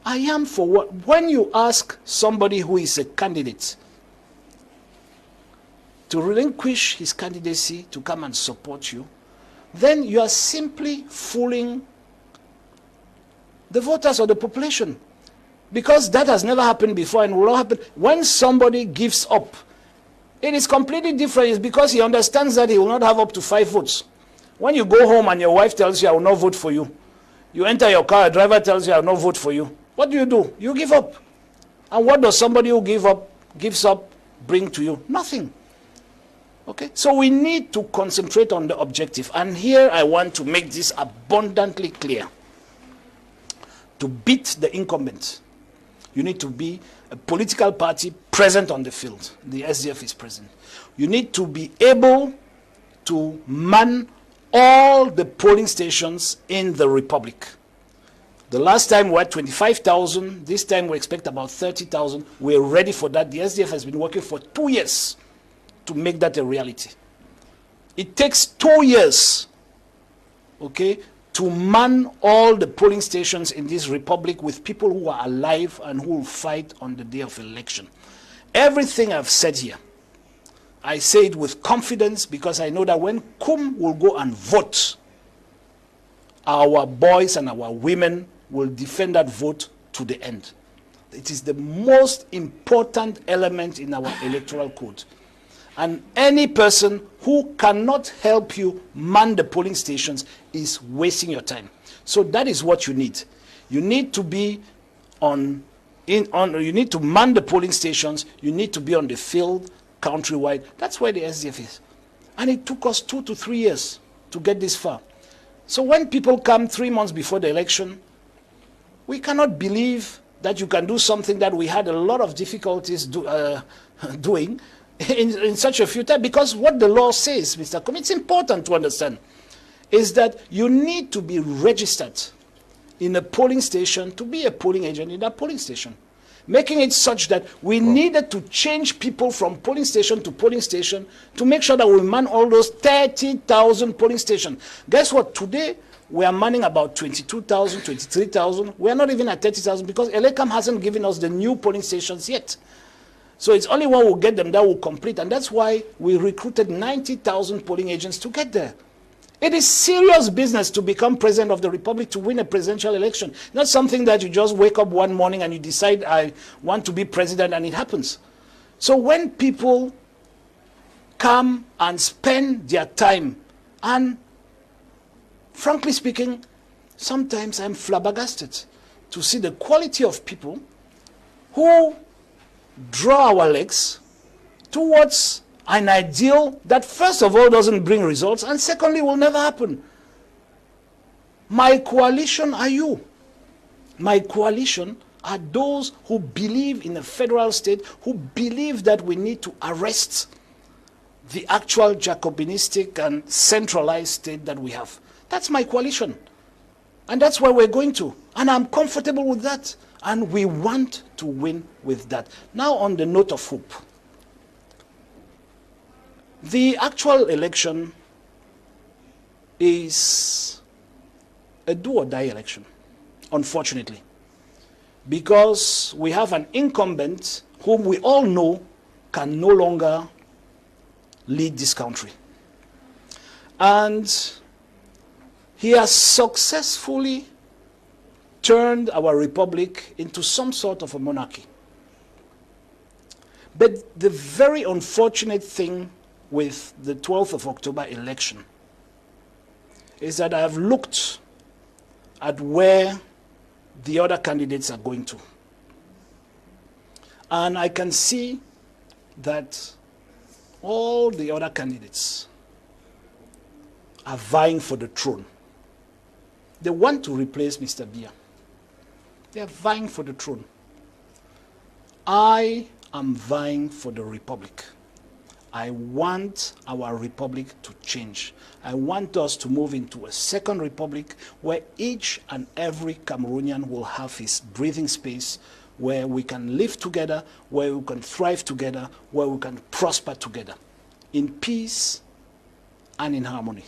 Speaker 2: I am for what? When you ask somebody who is a candidate to relinquish his candidacy to come and support you, then you are simply fooling the voters or the population. Because that has never happened before and will not happen. When somebody gives up, it is completely different. It's because he understands that he will not have up to 5 votes. When you go home and your wife tells you, I will not vote for you. You enter your car, a driver tells you, I will not vote for you. What do? You give up. And what does somebody who gives up bring to you? Nothing. Okay? So we need to concentrate on the objective. And here I want to make this abundantly clear. To beat the incumbent, you need to be a political party present on the field. The SDF is present. You need to be able to man all the polling stations in the Republic. The last time we had 25,000. This time we expect about 30,000. We're ready for that. The SDF has been working for 2 years to make that a reality. It takes 2 years, okay, to man all the polling stations in this republic with people who are alive and who will fight on the day of election. Everything I've said here, I say it with confidence because I know that when Kum will go and vote, our boys and our women will defend that vote to the end. It is the most important element in our electoral code. And any person who cannot help you man the polling stations is wasting your time. So that is what you need. You need to be you need to man the polling stations. You need to be on the field countrywide. That's where the SDF is. And it took us 2 to 3 years to get this far. So when people come 3 months before the election, we cannot believe that you can do something that we had a lot of difficulties doing in such a few times, because what the law says, Mr. Kum, it's important to understand, is that you need to be registered in a polling station to be a polling agent in that polling station, making it such that we needed to change people from polling station to polling station to make sure that we man all those 30,000 polling stations. Guess what? Today, we are manning about 22,000, 23,000. We are not even at 30,000 because Elecam hasn't given us the new polling stations yet. So it's only when we get them that will complete. And that's why we recruited 90,000 polling agents to get there. It is serious business to become president of the republic, to win a presidential election. Not something that you just wake up one morning and you decide, I want to be president, and it happens. So when people come and spend their time, and frankly speaking, sometimes I'm flabbergasted to see the quality of people who draw our legs towards an ideal that first of all doesn't bring results and secondly will never happen. My coalition are you. My coalition are those who believe in a federal state, who believe that we need to arrest the actual Jacobinistic and centralized state that we have. That's my coalition. And that's where we're going to. And I'm comfortable with that. And we want to win with that. Now on the note of hope. The actual election is a do-or-die election, unfortunately. Because we have an incumbent whom we all know can no longer lead this country. And he has successfully turned our republic into some sort of a monarchy. But the very unfortunate thing with the 12th of October election is that I have looked at where the other candidates are going to. And I can see that all the other candidates are vying for the throne. They want to replace Mr. Biya. They are vying for the throne. I am vying for the republic. I want our republic to change. I want us to move into a second republic where each and every Cameroonian will have his breathing space, where we can live together, where we can thrive together, where we can prosper together, in peace and in harmony.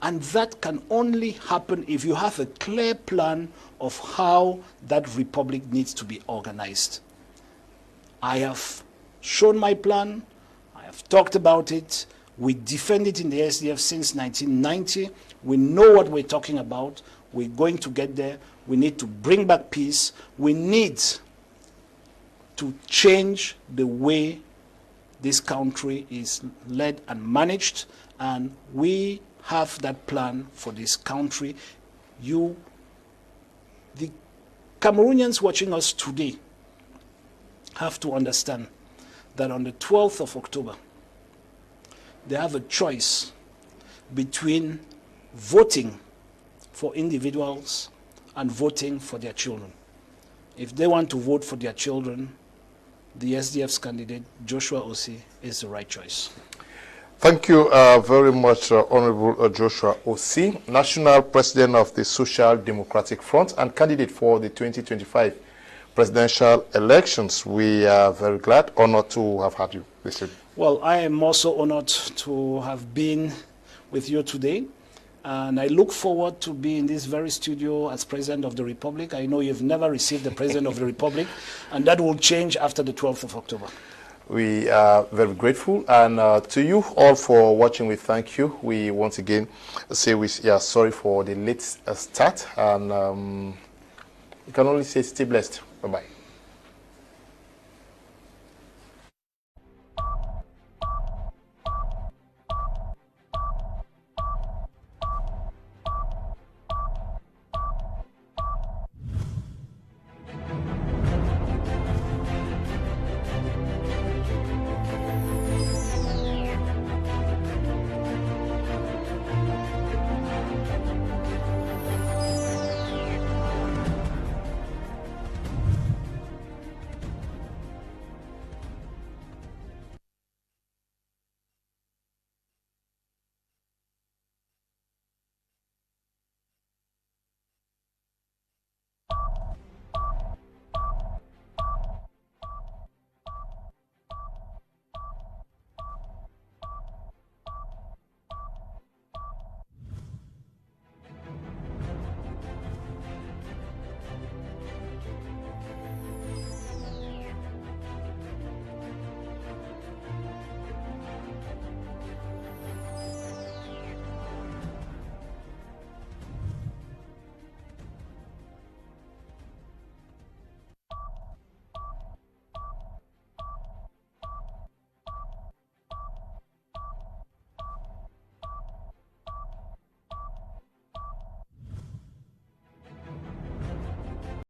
Speaker 2: And that can only happen if you have a clear plan of how that republic needs to be organized. I have shown my plan. I have talked about it. We defend it in the SDF since 1990. We know what we're talking about. We're going to get there. We need to bring back peace. We need to change the way this country is led and managed. And we have that plan for this country. The Cameroonians watching us today have to understand that on the 12th of October, they have a choice between voting for individuals and voting for their children. If they want to vote for their children, the SDF's candidate, Joshua Osih, is the right choice.
Speaker 1: Thank you very much, Honorable Joshua Osih, National President of the Social Democratic Front and candidate for the 2025 presidential elections. We are very glad, honored to have had you this evening.
Speaker 2: Well, I am also honored to have been with you today. And I look forward to be in this very studio as President of the Republic. I know you've never received the President of the Republic, and that will change after the 12th of October.
Speaker 1: We are very grateful, and to you all for watching, we thank you. We once again say we are sorry for the late start, and you can only say stay blessed. Bye-bye.